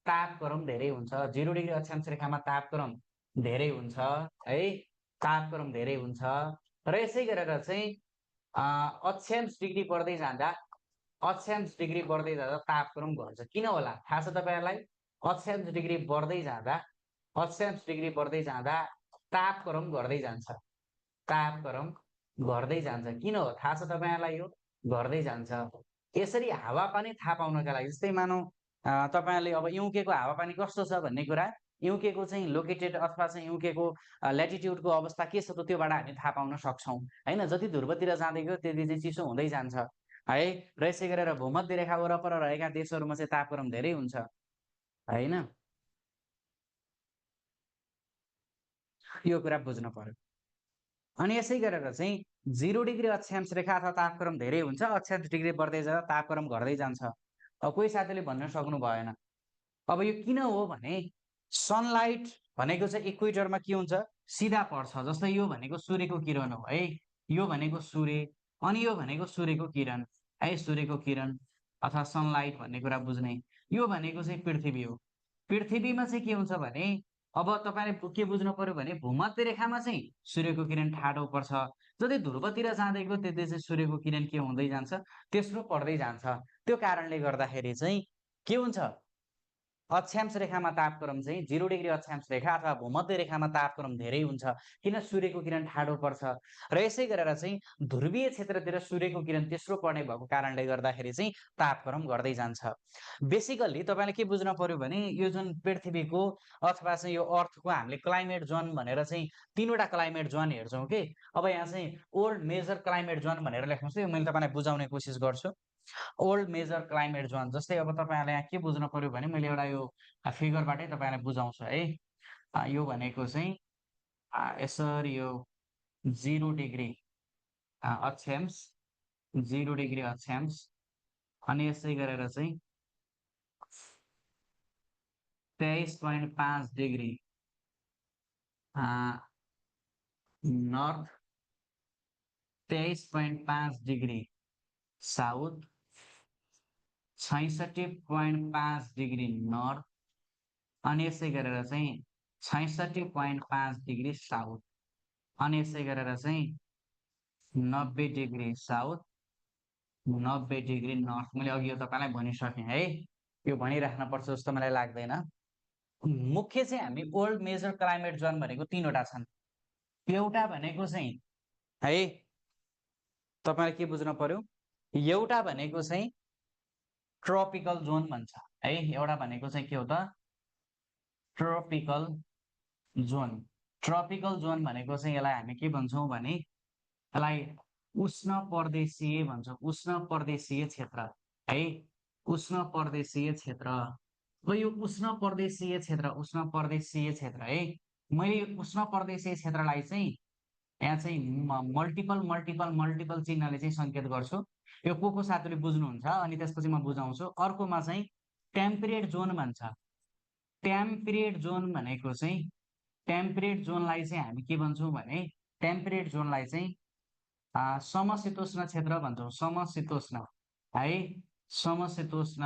तापक्रम धेरै हुन्छ। 0 डिग्री अक्षांश रेखामा तापक्रम धेरै हुन्छ है, तापक्रम धेरै हुन्छ, र यसै गरेर चाहिँ अक्षांश डिग्री बढ्दै जाँदा, अक्षांश डिग्री बढ्दै जाँदा तापक्रम घट्छ। किन होला थाहा छ तपाईँहरूलाई, अक्षांश डिग्री बढ्दै जाँदा, अक्षांश डिग्री बढ्दै जाँदा तापक्रम घट्दै जान्छ, तापक्रम घट्दै जान्छ। किन हो थाहा छ तपाईँहरूलाई, यो घट्दै जान्छ। यसरी हावापानी थाहा पाउनका लागि, जस्तै मानौ तपाईँहरूले अब युकेको हावापानी कस्तो छ भन्ने कुरा, युकेको चाहिँ लोकेटेड अथवा चाहिँ युकेको ल्याटिट्युडको अवस्था के छ त त्योबाट हामी थाहा पाउन सक्छौँ होइन। जति ध्रुवतिर जाँदै गयो त्यति चाहिँ चिसो हुँदै जान्छ है, र यसै गरेर भूमध्य रेखा वरपर रहेका देशहरूमा चाहिँ तापक्रम धेरै हुन्छ होइन, यो कुरा बुझ्नु पर्यो। अनि यसै गरेर चाहिँ 0 डिग्री अक्षांश रेखा अथवा तापक्रम धेरै हुन्छ, अक्षांश डिग्री बढ्दै जाँदा तापक्रम घट्दै जान्छ। अब कोही साथीले भन्न सक्नु भएन, अब यो किन हो भने सनलाइट भनेको चाहिँ इक्वेटरमा के हुन्छ, सिधा पर्छ। जस्तै यो भनेको सूर्यको किरण हो है, यो भनेको सूर्य, अनि यो भनेको सूर्यको किरण है, सूर्यको किरण अथवा सनलाइट भन्ने कुरा बुझ्ने। यो भनेको चाहिँ पृथ्वी हो, पृथ्वीमा चाहिँ के हुन्छ भने, अब तपाईँले के बुझ्नु पर्यो भने भूमध्य रेखामा चाहिँ सूर्यको किरण ठाडो पर्छ, जति ध्रुवतिर जाँदै गयो त्यति चाहिँ सूर्यको किरण के हुँदै जान्छ, तेस्रो पर्दै जान्छ। त्यो कारणले गर्दाखेरि चाहिँ के हुन्छ, अक्षांश रेखामा तापक्रम चाहिँ 0 डिग्री अक्षांश रेखा अथवा भूमध्य रेखामा तापक्रम धेरै हुन्छ, किन सूर्यको किरण ठाडो पर्छ, र यसै गरेर चाहिँ ध्रुवीय क्षेत्रतिर सूर्यको किरण तेस्रो पर्ने भएको कारणले गर्दाखेरि चाहिँ तापक्रम घट्दै जान्छ। बेसिकल्ली तपाईँले के बुझ्न पर्यो भने, यो जुन पृथ्वीको अथवा चाहिँ यो अर्थको हामीले क्लाइमेट जोन भनेर चाहिँ 3वटा क्लाइमेट जोन हेर्छौँ कि। अब यहाँ चाहिँ ओल्ड मेजर क्लाइमेट जोन भनेर लेख्नुहोस्, यो मैले तपाईँलाई बुझाउने कोसिस गर्छु। ओल्ड मेजर क्लाइमेट जोन, जस्तै अब तपाईँहरूले यहाँ के बुझ्नु पर्यो भने, मैले एउटा यो फिगरबाटै तपाईँलाई बुझाउँछु है। यो भनेको चाहिँ यसरी यो 0 डिग्री अक्षांश, 0 डिग्री अक्षांश, अनि यसै गरेर चाहिँ 23.5 degree north, 23.5 degree south, 66.5 degree north, अनि यसै गरेर चाहिँ 66.5 डिग्री साउथ, अनि यसै गरेर चाहिँ 90 डिग्री साउथ, 90 डिग्री नर्थ। मैले अघि यो तपाईँलाई भनिसकेँ है, यो भनिराख्न पर्छ जस्तो मलाई लाग्दैन। मुख्य चाहिँ हामी ओल्ड मेजर क्लाइमेट जोन भनेको 3वटा छन्। एउटा भनेको चाहिँ है, तपाईँले के बुझ्नु पर्यो, एउटा भनेको चाहिँ ट्रपिकल जोन भन्छ है, एउटा भनेको चाहिँ के हो त, ट्रपिकल जोन। ट्रपिकल जोन भनेको चाहिँ यसलाई हामी के भन्छौँ भने यसलाई उष्ण प्रदेशीय भन्छौँ। उष्ण प्रदेशीय क्षेत्र है, उष्ण प्रदेशीय क्षेत्र। अब यो उष्ण प्रदेशीय क्षेत्र, उष्ण प्रदेशीय क्षेत्र है, मैले उष्ण प्रदेशीय क्षेत्रलाई चाहिँ यहाँ चाहिँ मल्टिपल मल्टिपल मल्टिपल चिन्हले चाहिँ सङ्केत गर्छु। यो को साथीले बुझ्नुहुन्छ अनि त्यसपछि म बुझाउँछु। अर्कोमा चाहिँ टेम्परेट जोन भन्छ। टेम्परेट जोन भनेको चाहिँ, टेम्परेट जोनलाई चाहिँ हामी के भन्छौँ भने टेम्परेट जोनलाई चाहिँ समशीतोष्ण क्षेत्र भन्छौँ। समशीतोष्ण है, समशीतोष्ण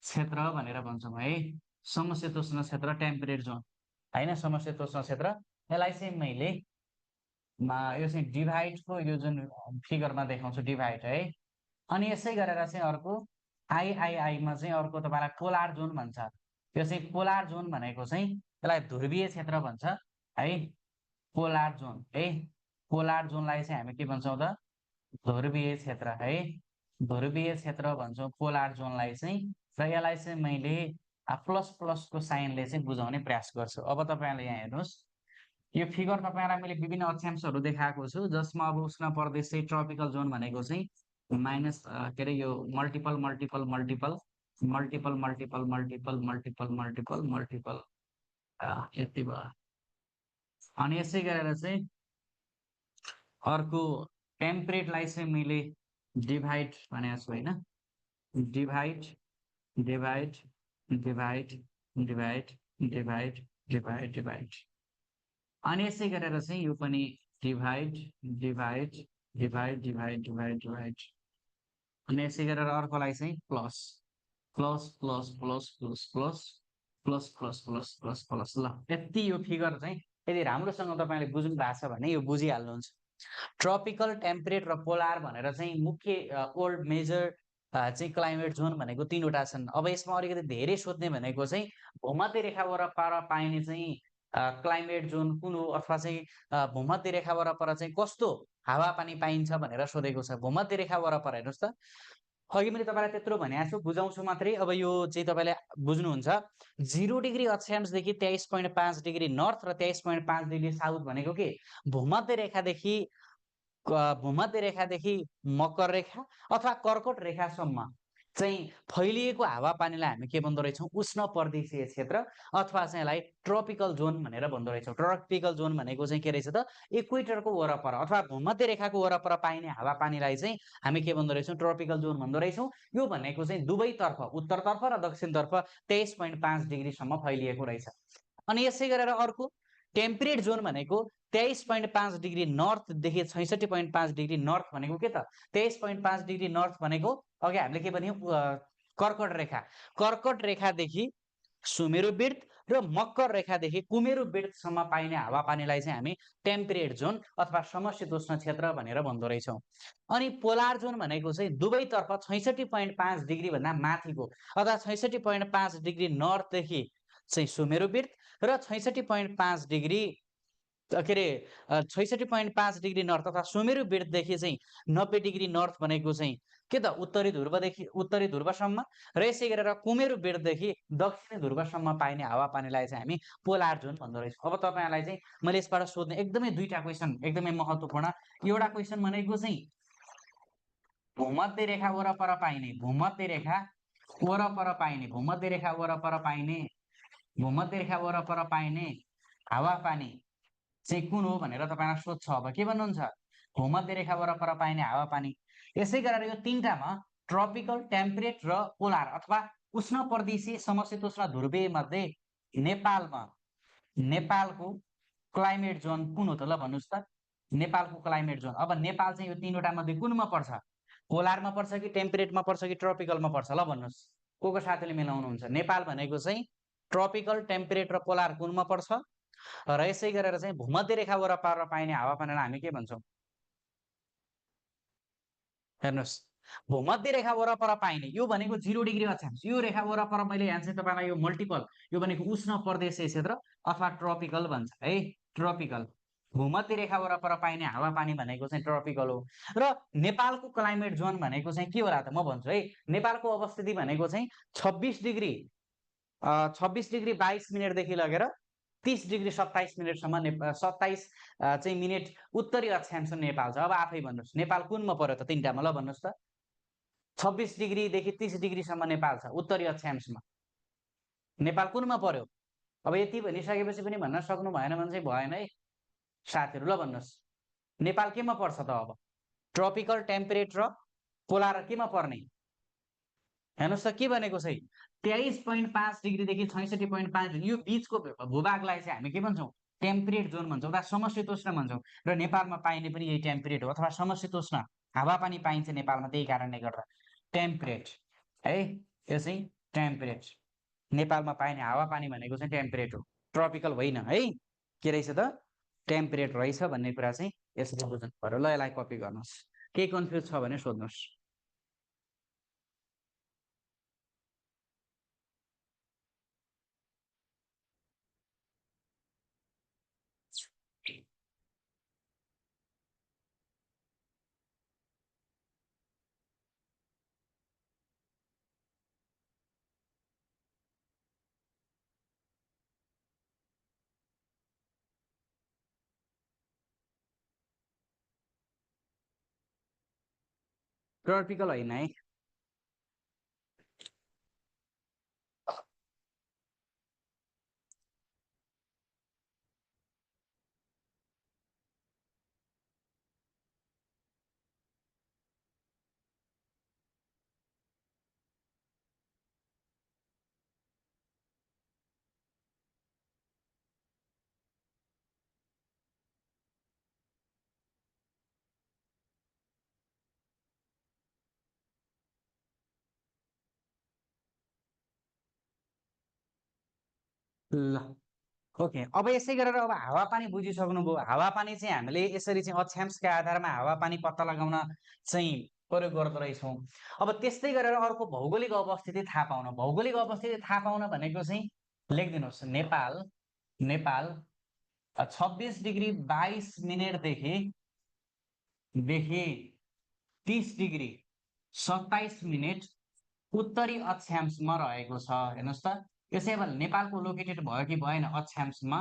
क्षेत्र भनेर भन्छौँ है। समशीतोष्ण क्षेत्र टेम्परेट जोन होइन, समशीतोष्ण क्षेत्र। यसलाई चाहिँ मैले यो चाहिँ डिभाइडको यो जुन फिगरमा देखाउँछु डिभाइड है। अनि यसै गरेर चाहिँ अर्को आइआइआईमा चाहिँ अर्को तपाईँलाई पोलार जोन भन्छ। यो चाहिँ पोलार जोन भनेको चाहिँ यसलाई ध्रुवीय क्षेत्र भन्छ है, पोलार जोन है। पोलार जोनलाई चाहिँ हामी के भन्छौँ त, ध्रुवीय क्षेत्र है, ध्रुवीय क्षेत्र भन्छौँ पोलार जोनलाई चाहिँ। र यसलाई चाहिँ मैले प्लस प्लसको साइनले चाहिँ बुझाउने प्रयास गर्छु। अब तपाईँले यहाँ हेर्नुहोस्, यो फिगर तपाईँलाई मैले विभिन्न अक्षांशहरू देखाएको छु, जसमा अब उष्ण प्रदेशीय ट्रपिकल जोन भनेको चाहिँ माइनस के अरे यो multiple multiple multiple multiple multiple multiple multiple multiple multiple यति भयो। अनि यसै गरेर चाहिँ अर्को टेम्परेटलाई चाहिँ मैले डिभाइड भनेको छु होइन, divide divide divide divide divide divide divide. अनि यसै गरेर चाहिँ यो पनि divide divide divide divide divide divide. अनि यसै गरेर अर्कोलाई चाहिँ plus plus plus plus plus plus plus plus plus plus plus. ल यति यो फिगर चाहिँ यदि राम्रोसँग तपाईँले बुझ्नु भएको छ भने यो बुझिहाल्नुहुन्छ। ट्रपिकल, टेम्परेट र पोलार भनेर चाहिँ मुख्य ओल्ड मेजर चाहिँ क्लाइमेट जोन भनेको तीनवटा छन्। अब यसमा अलिकति धेरै सोध्ने भनेको चाहिँ भूमध्य रेखा वरपर पाइने चाहिँ क्लाइमेट जोन कुन हो, अथवा चाहिँ भूमध्य रेखा वरपर चाहिँ कस्तो हावापानी पाइन्छ भनेर सोधेको छ। भूमध्य रेखा वरपर हेर्नुहोस् त, अघि मैले तपाईँलाई त्यत्रो भनेको छु, बुझाउँछु मात्रै। अब यो चाहिँ तपाईँले बुझ्नुहुन्छ, 0 डिग्री अक्षांशदेखि 23.5 डिग्री नर्थ र 23.5 डिग्री साउथ भनेको के भूमध्य रेखादेखि मकर रेखा अथवा कर्कट रेखासम्म चाहिँ फैलिएको हावापानीलाई हामी के भन्दो रहेछौँ, उष्ण प्रदेशीय क्षेत्र अथवा चाहिँ यसलाई ट्रपिकल जोन भनेर भन्दो रहेछौँ। ट्रपिकल जोन भनेको चाहिँ के रहेछ त, इक्वेटरको वरपर अथवा भूमध्य रेखाको वरपर पाइने हावापानीलाई चाहिँ हामी के भन्दो रहेछौँ, ट्रपिकल जोन भन्दो रहेछौँ। यो भनेको चाहिँ दुवैतर्फ, उत्तरतर्फ र दक्षिणतर्फ 23.5 डिग्रीसम्म फैलिएको रहेछ। अनि यसै गरेर अर्को टेम्परेट जोन भनेको 23.5 डिग्री नर्थदेखि 66.5 डिग्री नर्थ भनेको के त, 23.5 डिग्री नर्थ भनेको अघि हामीले के भन्यौँ, कर्कट रेखा। कर्कट रेखादेखि सुमेरु वृत्त र मकर रेखादेखि कुमेरु वृत्तसम्म पाइने हावापानीलाई चाहिँ हामी टेम्परेट जोन अथवा समशीतोष्ण क्षेत्र भनेर भन्दो रहेछौँ। अनि पोलार जोन भनेको चाहिँ दुवैतर्फ 66.5 डिग्री भन्दा माथिको अथवा 66.5 डिग्री नर्थदेखि चाहिँ सुमेरु वृत्त र 66.5 डिग्री के अरे 66.5 डिग्री नर्थ अथवा सुमेरु वृत्तदेखि चाहिँ 90 डिग्री नर्थ भनेको चाहिँ के त उत्तरी ध्रुवदेखि उत्तरी ध्रुवसम्म र यसै गरेर कुमेरु वृत्तदेखि दक्षिणी ध्रुवसम्म पाइने हावापानीलाई चाहिँ हामी पोलार जोन भन्दो रहेछौँ। अब तपाईँहरूलाई चाहिँ मैले यसबाट सोध्ने एकदमै दुईटा क्वेसन एकदमै महत्त्वपूर्ण। एउटा क्वेसन भनेको चाहिँ भूमध्य रेखा वरपर पाइने, भूमध्य रेखा वरपर पाइने, भूमध्य रेखा वरपर पाइने, भूमध्य रेखा वरपर पाइने हावापानी चाहिँ कुन हो भनेर तपाईँलाई सोध्छ। अब के भन्नुहुन्छ, भूमध्य रेखा वरपर पाइने हावापानी। यसै गरेर यो तीनटामा ट्रपिकल, टेम्परेट र पोलार अथवा उष्ण प्रदेशीय समशीतोष्ण ध्रुवीय मध्ये नेपालको क्लाइमेट जोन कुन हो त, ल भन्नुहोस् त, नेपालको क्लाइमेट जोन। अब नेपाल चाहिँ यो तीनवटा मध्ये कुनमा पर्छ, पोलारमा पर्छ कि टेम्परेटमा पर्छ कि ट्रपिकलमा पर्छ, ल भन्नुहोस्, को साथीले मिलाउनुहुन्छ। नेपाल भनेको चाहिँ ट्रपिकल, टेम्परेट र पोलार कुनमा पर्छ र यसै गरेर चाहिँ भूमध्य रेखा वरपर पाइने हावापानीलाई हामी के भन्छौँ, हेर्नुहोस्, भूमध्य रेखा वरपर पाइने यो भनेको 0 डिग्री अक्षांश, यो रेखा वरपर मैले यहाँ चाहिँ तपाईँलाई यो मल्टिपल, यो भनेको उष्ण प्रदेशीय क्षेत्र अथवा ट्रपिकल भन्छ है, ट्रपिकल। भूमध्य रेखा वरपर पाइने हावापानी भनेको चाहिँ ट्रपिकल हो। र नेपालको क्लाइमेट जोन भनेको चाहिँ के होला त, म भन्छु है। नेपालको अवस्थिति भनेको चाहिँ 26 डिग्री 22 मिनटदेखि लगेर 30°27' 27 चाहिँ मिनेट उत्तरी अक्षांश नेपाल छ। अब आफै भन्नुहोस् नेपाल कुनमा पर्यो त तीनटामा, ल भन्नुहोस् त। 26°देखि 30°सम्म नेपाल छ उत्तरी अक्षांशमा। नेपाल कुनमा पर्यो? अब यति भनिसकेपछि पनि भन्न सक्नु भएन भने चाहिँ भएन है साथीहरू, ल भन्नुहोस् नेपाल केमा पर्छ त? अब ट्रपिकल, टेम्परेट र पोलार केमा पर्ने? हेर्नुहोस् त के भनेको छ, 23.5°देखि 66.5 यो बिचको भूभागलाई चाहिँ हामी के भन्छौँ? टेम्परेट जोन भन्छौँ वा समशीतोष्ण भन्छौँ। र नेपालमा पाइने पनि यही टेम्परेट हो अथवा समशीतोष्ण हावापानी पाइन्छ नेपालमा, त्यही कारणले गर्दा टेम्परेट है, यो चाहिँ टेम्परेट। नेपालमा पाइने हावापानी भनेको चाहिँ टेम्परेट हो, ट्रपिकल होइन है। के रहेछ त? टेम्परेट रहेछ भन्ने कुरा चाहिँ यसरी बुझ्नु पर्यो। ल यसलाई कपी गर्नुहोस्, केही कन्फ्युज छ भने सोध्नुहोस्। ट्रपिकल होइन है। ल ओके, अब यसै गरेर अब हावापानी बुझिसक्नुभयो। हावापानी चाहिँ हामीले यसरी चाहिँ अक्षांशका आधारमा हावापानी पत्ता लगाउन चाहिँ प्रयोग गर्दो रहेछौँ। अब त्यस्तै गरेर अर्को भौगोलिक अवस्थिति थाहा पाउन, भौगोलिक अवस्थिति थाहा पाउन भनेको चाहिँ लेखिदिनुहोस्, नेपाल 26°22' देखि 30°27' उत्तरी अक्षांशमा रहेको छ। हेर्नुहोस् त, यसै अब नेपालको लोकेटेड भयो कि भएन? अक्षांशमा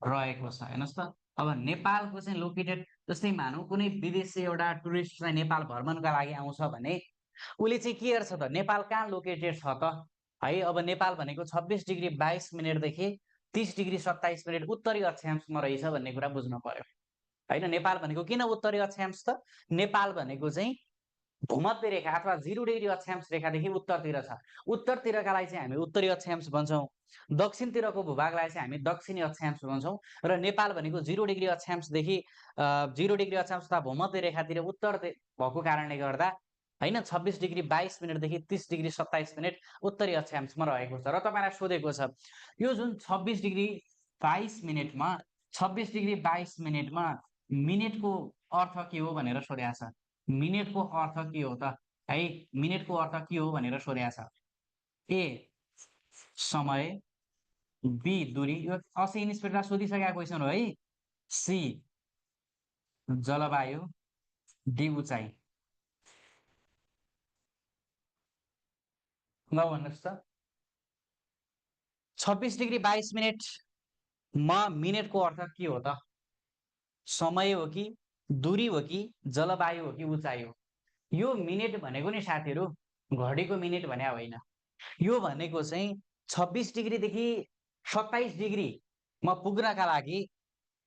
रहेको छ। हेर्नुहोस् त, अब नेपालको चाहिँ लोकेटेड, जस्तै मानौँ कुनै विदेशी एउटा टुरिस्ट चाहिँ नेपाल भ्रमणका लागि आउँछ भने उसले चाहिँ के हेर्छ त, नेपाल कहाँ लोकेटेड छ त है। अब नेपाल भनेको 26°22' देखि 30°27' उत्तरी अक्षांशमा रहेछ भन्ने कुरा बुझ्नु पर्यो होइन। नेपाल भनेको किन उत्तरी अक्षांश त? नेपाल भनेको चाहिँ भूमध्य रेखा अथवा 0° अक्षांश रेखादेखि उत्तरतिर छ। उत्तरतिरकालाई चाहिँ हामी उत्तरी अक्षांश भन्छौँ, दक्षिणतिरको भूभागलाई चाहिँ हामी दक्षिणी अक्षांश भन्छौँ। र नेपाल भनेको 0° अक्षांशदेखि 0° अक्षांश तथा भूमध्य रेखातिर उत्तर भएको कारणले गर्दा होइन 26°22' देखि 30°27' उत्तरी अक्षांशमा रहेको छ। र तपाईँलाई सोधेको छ यो जुन 26°22' 26°22' मिनेटको अर्थ के हो भनेर सोधेको छ। मिनेटको अर्थ के हो त है? मिनेटको अर्थ के हो भनेर सोधेको छ। ए समय, बी दूरी, यो 80 इन्सपेक्टरलाई सोधिसकेको क्वेसन हो है। सी जलवायु, डी उचाइ। ल भन्नुहोस् त, 26°22' मिनेटको अर्थ के हो त? समय हो कि, दूरी हो कि, जलवायु हो कि उचाइ हो? यो मिनेट भनेको नि साथीहरू घडीको मिनेट भने होइन। यो भनेको चाहिँ 26°देखि 27°मा पुग्नका लागि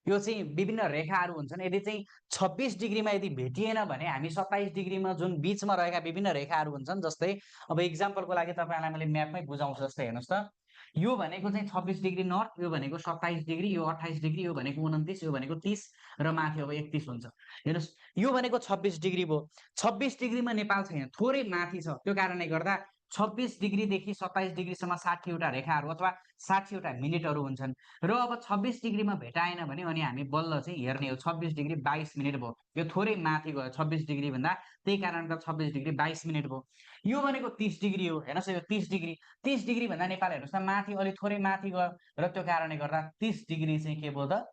यो चाहिँ विभिन्न रेखाहरू हुन्छन्। यदि चाहिँ 26°मा यदि भेटिएन भने हामी 27°मा जुन बिचमा रहेका विभिन्न रेखाहरू हुन्छन्, जस्तै अब इक्जाम्पलको लागि तपाईँलाई मैले म्यापमै बुझाउँछु। जस्तै हेर्नुहोस् त, यो भनेको चाहिँ 26° नर्थ, यो भनेको 27°, यो 28°, यो भनेको 29, यो भनेको 30 र माथि अब 31 हुन्छ। हेर्नुहोस्, यो भनेको 26° भयो। 26°मा नेपाल छैन, थोरै माथि छ। त्यो कारणले गर्दा 26°देखि 27°सम्म 60वटा रेखाहरू अथवा 60वटा मिनेटहरू हुन्छन्। र अब 26°मा भेटाएन भने अनि हामी बल्ल चाहिँ हेर्ने हो। 26°22' भयो, यो थोरै माथि गयो 26° भन्दा, त्यही कारणले 26°22' भयो। यो भनेको 30° हो। हेर्नुहोस् यो 30°, 30° भन्दा नेपाल हेर्नुहोस् त माथि, अलि थोरै माथि गयो र त्यो कारणले गर्दा 30° चाहिँ के भयो त?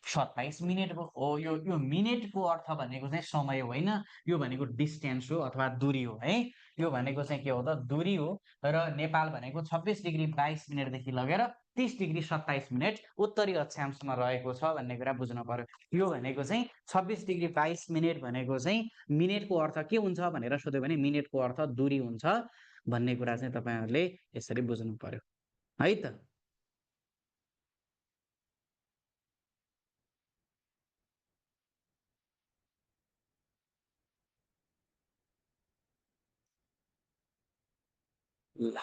27 मिनेट भयो। हो, यो मिनेटको अर्थ भनेको चाहिँ समय होइन, यो भनेको डिस्टेन्स हो अथवा दूरी हो है। यो भनेको चाहिँ के हो त दूरी हो र नेपाल भनेको 26 डिग्री 22 मिनटदेखि लगेर 30 डिग्री 27 मिनट उत्तरी अक्षांशमा रहेको छ भन्ने कुरा बुझ्नु पर्यो। यो भनेको चाहिँ 26 डिग्री 22 मिनट भनेको चाहिँ मिनेटको अर्थ के हुन्छ भनेर सोध्यो भने मिनेटको अर्थ दूरी हुन्छ भन्ने कुरा चाहिँ तपाईँहरूले यसरी बुझ्नु पर्यो है त। ल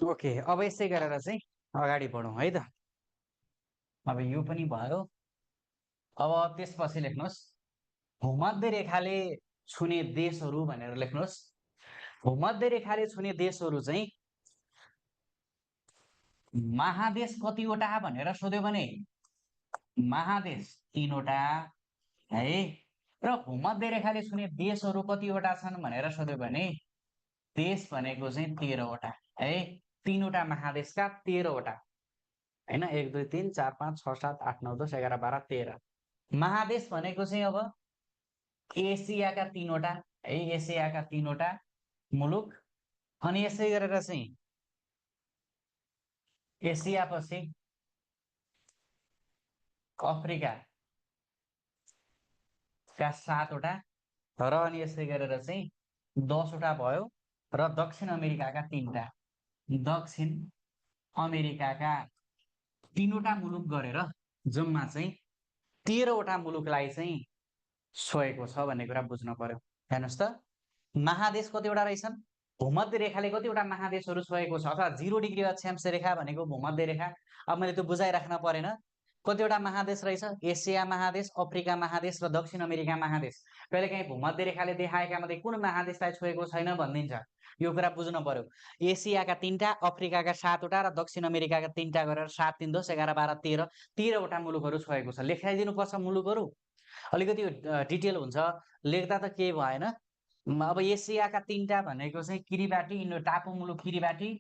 ओके, अब यसै गरेर चाहिँ अगाडि बढौँ है त। अब यो पनि भयो। अब त्यसपछि लेख्नुहोस् भूमध्य रेखाले छुने देशहरू भनेर लेख्नुहोस्। भूमध्य रेखाले छुने देशहरू चाहिँ महादेश कतिवटा भनेर सोध्यो भने महादेश 3वटा है र भूमध्य रेखाले छुने देशहरू कतिवटा छन् भनेर सोध्यो भने देश भनेको चाहिँ 13वटा है। 3वटा महादेशका 13वटा हैन 1 2 3 4 5 6 7 8 9 10 11 12 13 महादेश भनेको चाहिँ अब एसियाका 3वटा है, एसियाका 3वटा मुलुक। अनि यसै गरेर चाहिँ एसियापछि अफ्रिका का 7वटा र अनि यसै गरेर चाहिँ 10वटा भयो र दक्षिण अमेरिकाका 3टा। दक्षिण अमेरिकाका 3वटा मुलुक गरेर जम्मा चाहिँ 13वटा मुलुकलाई चाहिँ छोएको छ भन्ने कुरा बुझ्नु पर्यो। हेर्नुहोस् त महादेश कतिवटा रहेछन्, भूमध्य रेखाले कतिवटा महादेशहरू छोएको छ अथवा 0 डिग्री अक्षांश रेखा भनेको भूमध्य रेखा। अब मैले त्यो बुझाइराख्न परेन। कतिवटा महादेश रहेछ, एसिया महादेश, अफ्रिका महादेश र दक्षिण अमेरिका महादेश। कहिलेकाहीँ भूमध्य रेखाले देखाएका मध्ये कुन महादेशलाई छोएको छैन भनिदिन्छ, यो कुरा बुझ्नु पर्यो। एसियाका 3टा, अफ्रिकाका 7वटा र दक्षिण अमेरिकाका 3टा गरेर 7 3 10 11 12 13वटा मुलुकहरू छोएको छ। लेखाइदिनुपर्छ मुलुकहरू, अलिकति डिटेल हुन्छ, लेख्दा त केही भएन। अब एसियाका 3टा भनेको चाहिँ किरिबाटी, टापु मुलुक किरिबाटी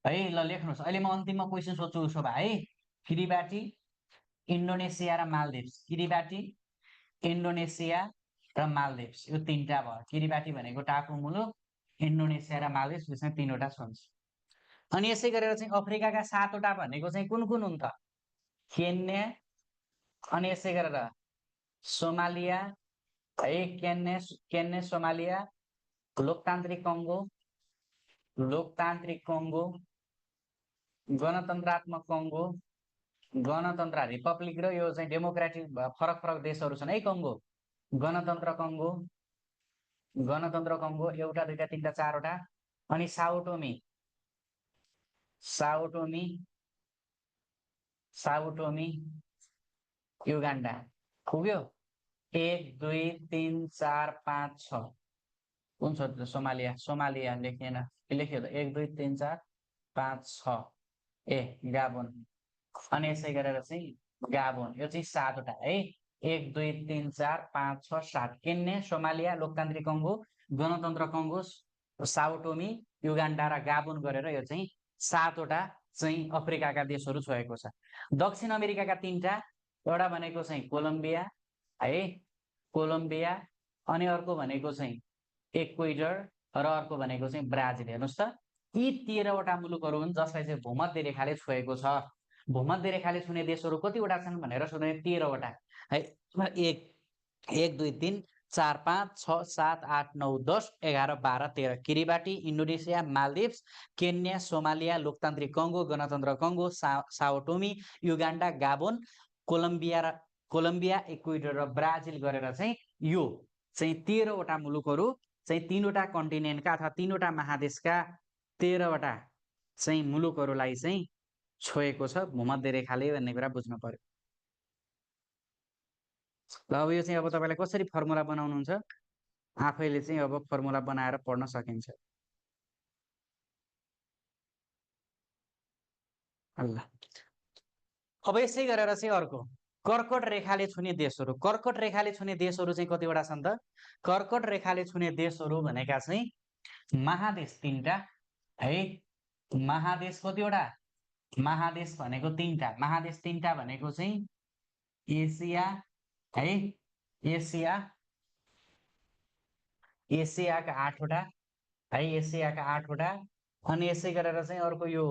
है। ल लेख्नुहोस्, अहिले म अन्तिममा क्वेसन सोध्छु उसो भए है। किरिबाटी, इन्डोनेसिया र मालदिप्स। किरिबाटी, इन्डोनेसिया र मालदिप्स, यो 3टा भयो। किरिबाटी भनेको टापु मुलुक, इन्डोनेसिया र मालदिप्स यसमा 3वटा छन्। अनि यसै गरेर चाहिँ अफ्रिकाका 7वटा भनेको चाहिँ कुन कुन हुन् त? केन्या, अनि यसै गरेर सोमालिया है, केन्या सोमालिया, लोकतान्त्रिक कङ्गो, गणतन्त्रात्मक कङ्गो, गणतन्त्र रिपब्लिक र यो चाहिँ डेमोक्रेटिक फरक फरक देशहरू छन् है। कङ्गो, गणतन्त्र कङ्गो, गणतन्त्र कङ्गो 1 2 3 4 4वटा। अनि साउटोमी युगान्डा पुग्यो। 1 2 3 4 5 6 कुन छ त? सोमालिया लेखिएन, लेख्यो त 1 2 3 4 5 6 गाबोन। अनि यसै गरेर चाहिँ गाबोन, यो चाहिँ 7वटा है। 1 2 3 4 5 6 7 केन्या सोमालिया लोकतान्त्रिक कङ्गो गणतन्त्र कङ्गो साउटोमी युगान्डा र गाबोन गरेर यो चाहिँ 7वटा चाहिँ अफ्रिकाका देशहरू छोएको छ। दक्षिण अमेरिकाका 3टा, एउटा भनेको चाहिँ कोलम्बिया है, कोलम्बिया, अनि अर्को भनेको चाहिँ इक्वेडर र अर्को भनेको चाहिँ ब्राजिल। हेर्नुहोस् त यी 13वटा मुलुकहरू हुन् जसलाई चाहिँ भूमध्य रेखाले छोएको छ। भूमध्य रेखाले छुने देशहरू कतिवटा छन् भनेर सोध्ने 13वटा है। 1 2 3 4 5 6 7 8 9 10 11 12 13 किरिबाटी, इन्डोनेसिया, मालदिप्स, केन्या सोमालिया लोकतान्त्रिक कङ्गो गणतन्त्र कङ्गो साओटोमी युगान्डा गाबोन कोलम्बिया इक्वेडर र ब्राजिल गरेर चाहिँ यो चाहिँ 13वटा मुलुकहरू चाहिँ 3वटा कन्टिनेन्टका अथवा 3वटा महादेशका 13वटा चाहिँ मुलुकहरूलाई चाहिँ छोएको छ भूमध्य रेखाले भन्ने कुरा बुझ्नु पर्यो। ल अब यो चाहिँ अब तपाईँलाई कसरी फर्मुला बनाउनुहुन्छ आफैले चाहिँ अब फर्मुला बनाएर पढ्न सकिन्छ। ल अब यसै गरेर चाहिँ अर्को कर्कट रेखाले छुने देशहरू, कर्कट रेखाले छुने देशहरू चाहिँ कतिवटा छन् त? कर्कट रेखाले छुने देशहरू भनेका चाहिँ महादेश 3टा है। महादेश कतिवटा? महादेश भनेको 3टा। महादेश 3टा भनेको चाहिँ एसिया है, एसिया, एसियाका 8वटा है, एसियाका 8वटा। अनि यसै गरेर चाहिँ अर्को यो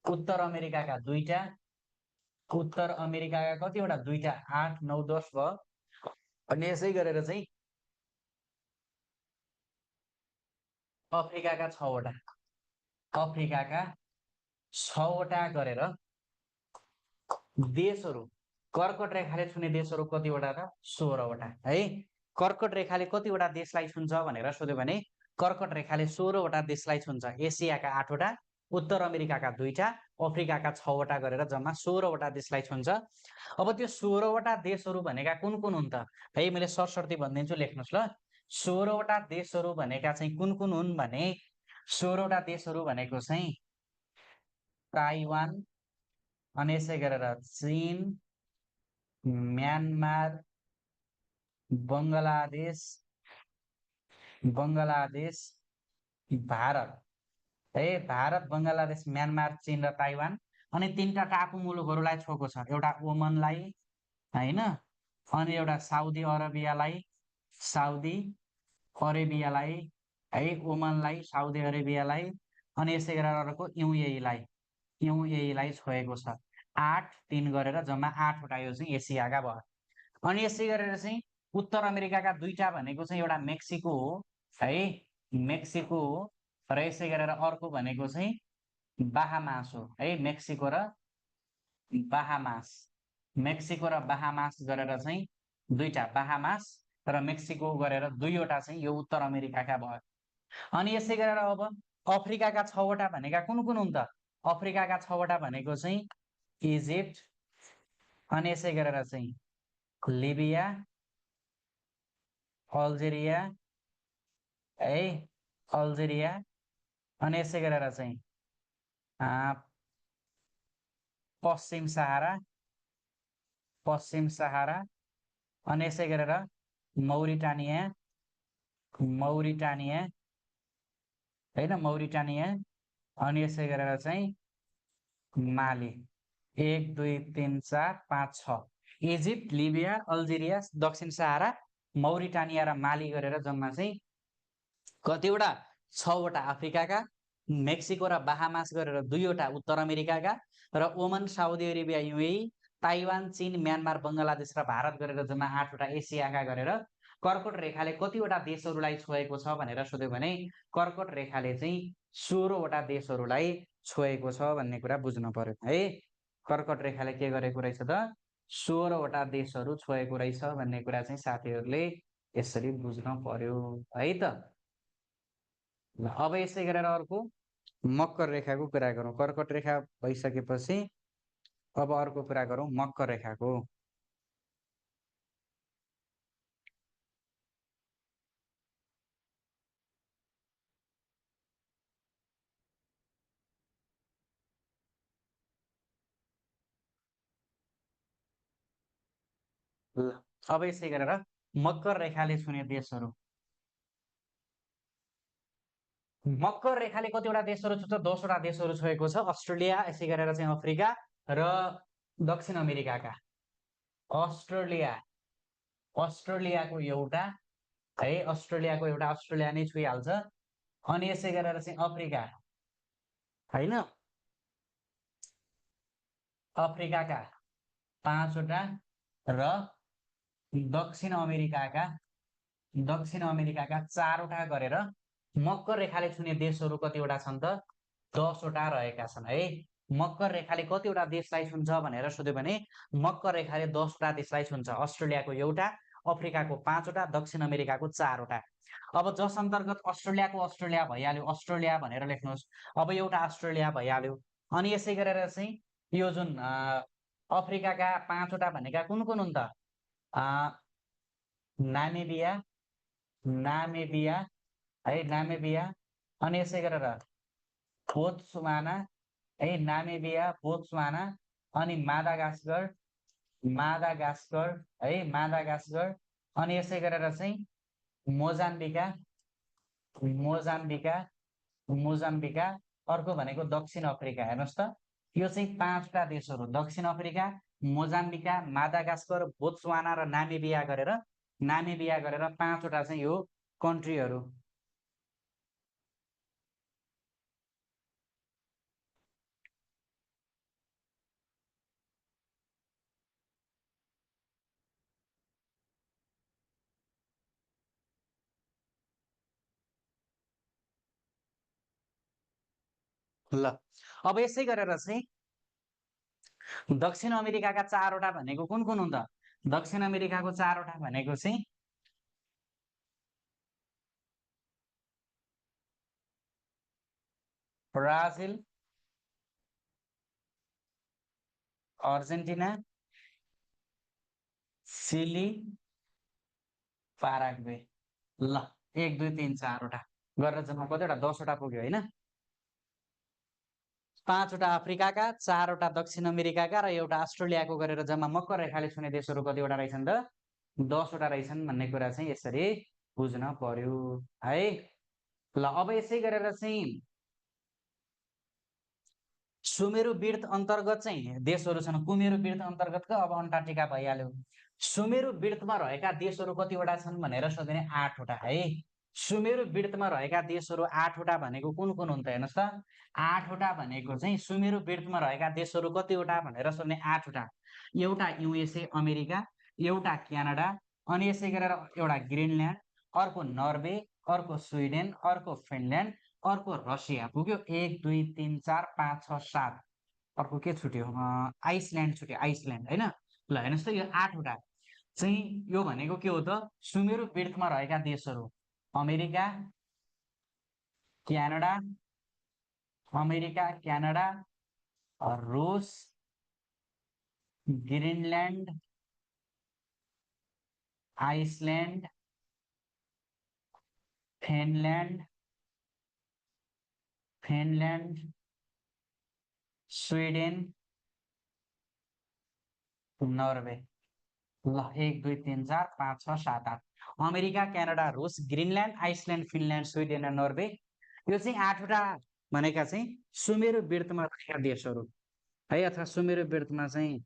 उत्तर अमेरिकाका 2टा, उत्तर अमेरिकाका कतिवटा? 2टा, 8 9 10 भयो। अनि यसै गरेर चाहिँ अफ्रिकाका 6वटा, अफ्रिकाका 6वटा गरेर देशहरू, कर्कट रेखाले छुने देशहरू कतिवटा त? 16वटा है। कर्कट रेखाले कतिवटा देशलाई छुन्छ भनेर सोध्यो भने कर्कट रेखाले 16वटा देशलाई छुन्छ। एसियाका 8वटा, उत्तर अमेरिकाका 2टा, अफ्रिकाका 6वटा गरेर जम्मा 16वटा देशलाई छुन्छ। अब त्यो 16वटा देशहरू भनेका कुन कुन हुन् त? है मैले सरसर्ती भनिदिन्छु, लेख्नुहोस् ल। 16वटा देशहरू भनेका चाहिँ कुन कुन हुन् भने 16वटा देशहरू भनेको चाहिँ ताइवान, अनि यसै गरेर चीन, म्यानमार, बङ्गलादेश, बङ्गलादेश, भारत है। भारत, बङ्गलादेश, म्यानमार, चीन र ताइवान। अनि 3टा टापु मुलुकहरूलाई छोएको छ। एउटा ओमनलाई होइन, अनि एउटा साउदी अरेबियालाई, साउदी अरेबियालाई है, ओमनलाई, साउदी अरेबियालाई, अनि यसै गरेर अर्को युएईलाई, युएईलाई छोएको छ। 8 3 गरेर जम्मा 8वटा यो चाहिँ एसियाका भयो। अनि यसै गरेर चाहिँ उत्तर अमेरिकाका 2टा भनेको चाहिँ एउटा मेक्सिको हो है, मेक्सिको हो, र यसै गरेर अर्को भनेको चाहिँ बाहामास हो है। मेक्सिको र बाहामास, मेक्सिको र बाहामास गरेर चाहिँ 2टा, बाहामास र मेक्सिको गरेर 2वटा चाहिँ यो उत्तर अमेरिकाका भयो। अनि यसै गरेर अब अफ्रिकाका 6वटा भनेका कुन कुन हुन् त? अफ्रिकाका 6वटा भनेको चाहिँ इजिप्ट, अनि यसै गरेर चाहिँ लिबिया, अल्जेरिया है, अल्जेरिया, अनि यसै गरेर चाहिँ पश्चिम सहारा, पश्चिम सहारा, अनि यसै गरेर मौरिटानिया, मौरिटानिया होइन, मौरिटानिया, अनि यसै गरेर चाहिँ माली। 1 2 3 4 5 6 इजिप्ट, लिबिया, अल्जेरिया, दक्षिण सहारा, मौरिटानिया र माली गरेर जम्मा चाहिँ कतिवटा? 6वटा अफ्रिकाका, मेक्सिको र बाहामास गरेर 2वटा उत्तर अमेरिकाका, र ओमन, साउदी अरेबिया, युएई, ताइवान, चीन, म्यानमार, बङ्गलादेश र भारत गरेर जम्मा 8वटा एसियाका गरेर कर्कट रेखाले कतिवटा देशहरूलाई छोएको छ भनेर सोध्यो भने कर्कट रेखाले चाहिँ 16वटा देशहरूलाई छोएको छ भन्ने कुरा बुझ्नु पर्यो है। कर्कट रेखाले के गरेको रहेछ त? 16वटा देशहरू छोएको रहेछ भन्ने कुरा चाहिँ साथीहरूले यसरी बुझ्न पर्यो है त। ल अब यसै गरेर अर्को मकर रेखाको कुरा गरौँ। कर्कट रेखा भइसकेपछि अब अर्को कुरा गरौँ मकर रेखाको। ल अब यसै गरेर मकर रेखाले छुने देशहरू। मकर रेखाले कतिवटा देशहरू छुन्छ? 10वटा देशहरू छोएको छ। अस्ट्रेलिया, यसै गरेर चाहिँ अफ्रिका र दक्षिण अमेरिकाका। अस्ट्रेलिया, अस्ट्रेलियाको एउटा है, अस्ट्रेलियाको एउटा, अस्ट्रेलिया नै छुइहाल्छ। अनि यसै गरेर चाहिँ अफ्रिका होइन, अफ्रिकाका 5वटा र दक्षिण अमेरिकाका, दक्षिण अमेरिकाका 4वटा गरेर मकर रेखाले छुने देशहरू कतिवटा छन् त? 10वटा रहेका छन् है। मकर रेखाले कतिवटा देशलाई छुन्छ भनेर सोध्यो भने मकर रेखाले 10वटा देशलाई छुन्छ। अस्ट्रेलियाको एउटा, अफ्रिकाको 5वटा, दक्षिण अमेरिकाको 4वटा। अब जस अन्तर्गत अस्ट्रेलियाको अस्ट्रेलिया भइहाल्यो, अस्ट्रेलिया भनेर लेख्नुहोस्। अब एउटा अस्ट्रेलिया भइहाल्यो। अनि यसै गरेर चाहिँ यो जुन अफ्रिकाका 5वटा भनेका कुन कुन हुन् त? नामिबिया, नामिबिया है, नामिबिया, अनि यसै गरेर बोत्सवाना है, नामिबिया, बोत्सवाना, अनि मादागास्कर, मादागास्कर है, मादागास्कर। अनि यसै गरेर चाहिँ मोजाम्बिका, मोजाम्बिका, मोजाम्बिका। अर्को भनेको दक्षिण अफ्रिका। हेर्नुहोस् त, यो चाहिँ 5वटा देशहरू, दक्षिण अफ्रिका, मोजाम्बिका, मादागास्कर, बोत्सवाना र नामिबिया गरेर 5वटा चाहिँ यो कन्ट्रीहरू। ल अब यसै गरेर चाहिँ दक्षिण अमेरिकाका 4वटा भनेको कुन कुन हुन् त? दक्षिण अमेरिकाको 4वटा भनेको चाहिँ ब्राजिल, अर्जेन्टिना, चिली, पाराग्वे। ल 1 2 3 4वटा गरेर जम्मा कतिवटा? 10वटा पुग्यो होइन। 5वटा अफ्रिकाका, 4वटा दक्षिण अमेरिकाका र एउटा अस्ट्रेलियाको गरेर जम्मा मकर रेखाले छुने देशहरू कतिवटा रहेछन् त? 10वटा रहेछन् भन्ने कुरा चाहिँ यसरी बुझ्न पर्यो है। ल अब यसै गरेर चाहिँ सुमेरु वृत्त अन्तर्गत चाहिँ देशहरू छन्। कुमेरु वृत्त अन्तर्गतको अब अन्टार्कटिका भइहाल्यो। सुमेरु वृत्तमा रहेका देशहरू कतिवटा छन् भनेर सोध्ने? 8वटा है। सुमेरु वृत्तमा रहेका देशहरू 8वटा भनेको कुन कुन हुन् त? हेर्नुहोस् त, 8वटा भनेको चाहिँ सुमेरु वृत्तमा रहेका देशहरू कतिवटा भनेर सोध्ने? 8वटा। एउटा युएसए अमेरिका, एउटा क्यानाडा, अनि यसै गरेर एउटा ग्रिनल्यान्ड, अर्को नर्वे, अर्को स्विडेन, अर्को फिनल्यान्ड, अर्को रसिया। पुग्यो 1 2 3 4 5 6 7। अर्को के छुट्यो? आइसल्यान्ड छुट्यो, आइसल्यान्ड होइन। ल हेर्नुहोस् त, यो 8वटा चाहिँ यो भनेको के हो त? सुमेरु वृत्तमा रहेका देशहरू। अमेरिका, क्यानाडा, अमेरिका, क्यानाडा, रुस, Greenland, island, Finland, Sweden, Norway. ल 1 2 3 4 5 6 7 8। अमेरिका, क्यानाडा, रुस, ग्रिनल्यान्ड, आइसल्यान्ड, फिनल्यान्ड, स्विडेन र नर्वे। यो चाहिँ 8वटा भनेका चाहिँ सुमेरु वृत्तमा रहेका देशहरू है, अथवा सुमेरु वृत्तमा चाहिँ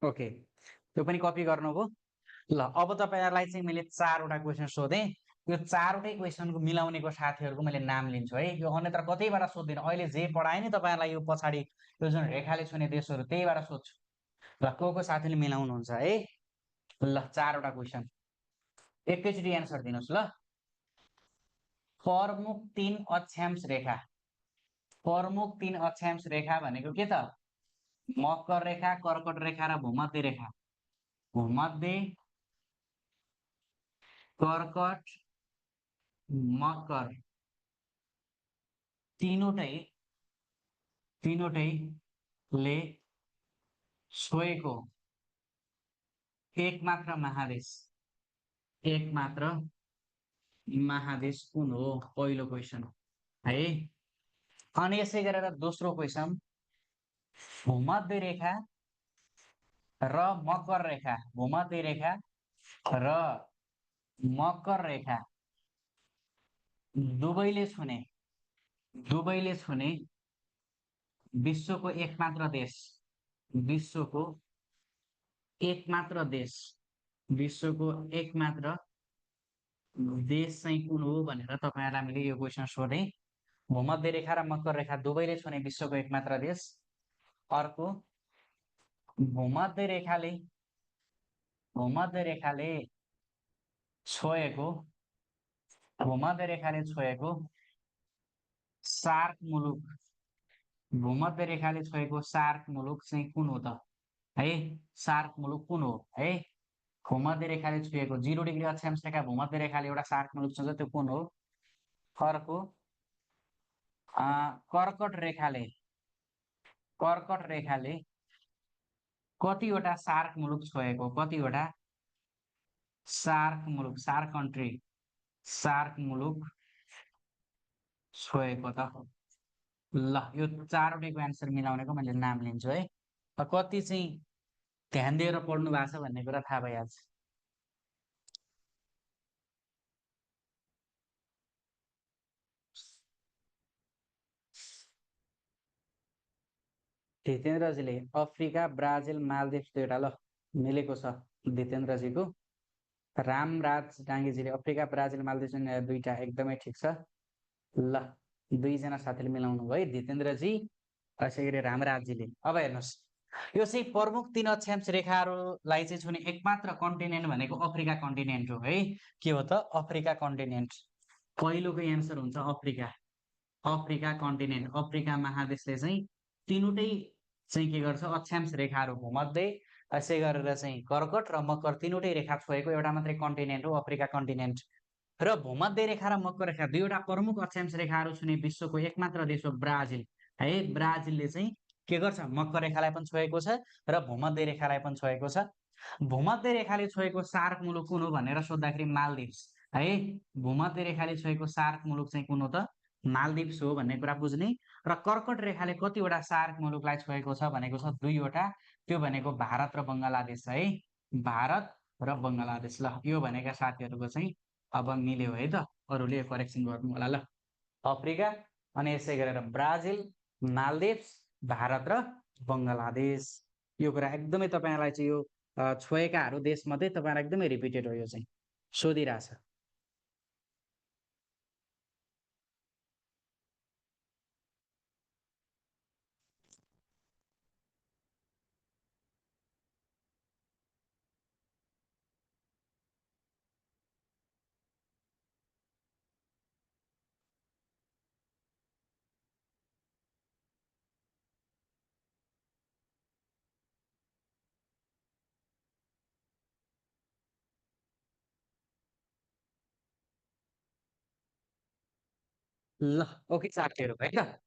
ओके, त्यो पनि कपी गर्नुभयो। ल अब तपाईँहरूलाई चाहिँ मैले 4वटा क्वेसन सोधेँ। यो 4वटै क्वेसनको मिलाउनेको साथीहरूको मैले नाम लिन्छु है। यो अन्यत्र कतैबाट सोध्दिनँ। अहिले जे पढाएँ नि तपाईँहरूलाई यो पछाडि यो जुन रेखाले छुने देशहरू, त्यहीबाट सोध्छु। ल को साथीले मिलाउनुहुन्छ है? ल 4वटा क्वेसन एकैचोटि एन्सर दिनुहोस् ल। प्रमुख 3 अक्षांश रेखा। प्रमुख 3 अक्षांश रेखा भनेको के त? मकर रेखा, कर्कट रेखा र भूमध्य रेखा। भूमध्य, कर्कट, मकर, तीनवटैले छोएको एकमात्र महादेश, एकमात्र महादेश कुन हो? पहिलो क्वेसन है। अनि यसै गरेर दोस्रो क्वेसन, भूमध्य रेखा र मकर रेखा, भूमध्य रेखा र मकर रेखा दुवैले छुने विश्वको एकमात्र देश, विश्वको एकमात्र देश, विश्वको एकमात्र देश चाहिँ कुन हो भनेर तपाईँहरूलाई मैले यो क्वेसन सोधेँ। भूमध्य रेखा र मकर रेखा दुवैले छुने विश्वको एकमात्र देश। अर्को, भूमध्य रेखाले छोएको सार्क मुलुक, भूमध्य रेखाले छोएको सार्क मुलुक चाहिँ कुन हो त? है सार्क मुलुक कुन हो है भूमध्य रेखाले छुएको 0 डिग्री अक्षांश रेखा भूमध्य रेखाले एउटा सार्क मुलुक छुन्छ त्यो कुन हो अर्को कर्कट रेखाले कतिवटा सार्क मुलुक छोएको कतिवटा सार्क कन्ट्री सार्क मुलुक छोएको त ल यो चारवटैको एन्सर मिलाउनेको मैले नाम लिन्छु है कति चाहिँ ध्यान दिएर पढ्नु भएको छ भन्ने कुरा थाहा भइहाल्छ जितेन्द्रजीले अफ्रिका ब्राजिल मालदिप्स दुईवटा ल मिलेको छ जितेन्द्रजीको रामराज डाङ्गेजीले अफ्रिका ब्राजिल मालदिप्स दुईटा एकदमै ठिक छ ल दुईजना साथीले मिलाउनु भयो जितेन्द्रजी त्यसै गरी रामराजजीले अब हेर्नुहोस् यो चाहिँ प्रमुख 3 अक्षांश रेखाहरूलाई चाहिँ छुने एकमात्र कन्टिनेन्ट भनेको अफ्रिका कन्टिनेन्ट हो है के हो त अफ्रिका कन्टिनेन्ट पहिलोको एन्सर हुन्छ अफ्रिका अफ्रिका कन्टिनेन्ट अफ्रिका महादेशले चाहिँ तीनवटै चाहिँ के गर्छ अक्षांश रेखाहरू भूमध्य यसै गरेर चाहिँ कर्कट र मकर तीनवटै रेखा छोएको एउटा मात्रै कन्टिनेन्ट हो अफ्रिका कन्टिनेन्ट र भूमध्य रेखा र मकर रेखा दुईवटा प्रमुख अक्षांश रेखाहरू छुने विश्वको एकमात्र देश हो ब्राजिल है ब्राजिलले चाहिँ के गर्छ मकर रेखालाई पनि छोएको छ र भूमध्य रेखालाई पनि छोएको छ भूमध्य रेखाले छोएको सार्क मुलुक कुन हो भनेर सोद्धाखेरि मालदिप्स है भूमध्य रेखाले छोएको सार्क मुलुक चाहिँ कुन हो त मालदिप्स हो भन्ने कुरा बुझ्ने र कर्कट रेखाले कतिवटा सार्क मुलुकलाई छोएको छ भनेको छ दुईवटा त्यो भनेको भारत र बङ्गलादेश है भारत र बङ्गलादेश ल यो भनेका साथीहरूको चाहिँ अब मिल्यो है त अरूले करेक्सन गर्नु होला ल अफ्रिका अनि यसै गरेर ब्राजिल मालदिप्स भारत र बङ्गलादेश यो कुरा एकदमै तपाईँलाई चाहिँ यो छोएकाहरू देशमध्ये तपाईँलाई एकदमै रिपिटेड हो यो चाहिँ सोधिरहेछ ल ओके साथीहरू है त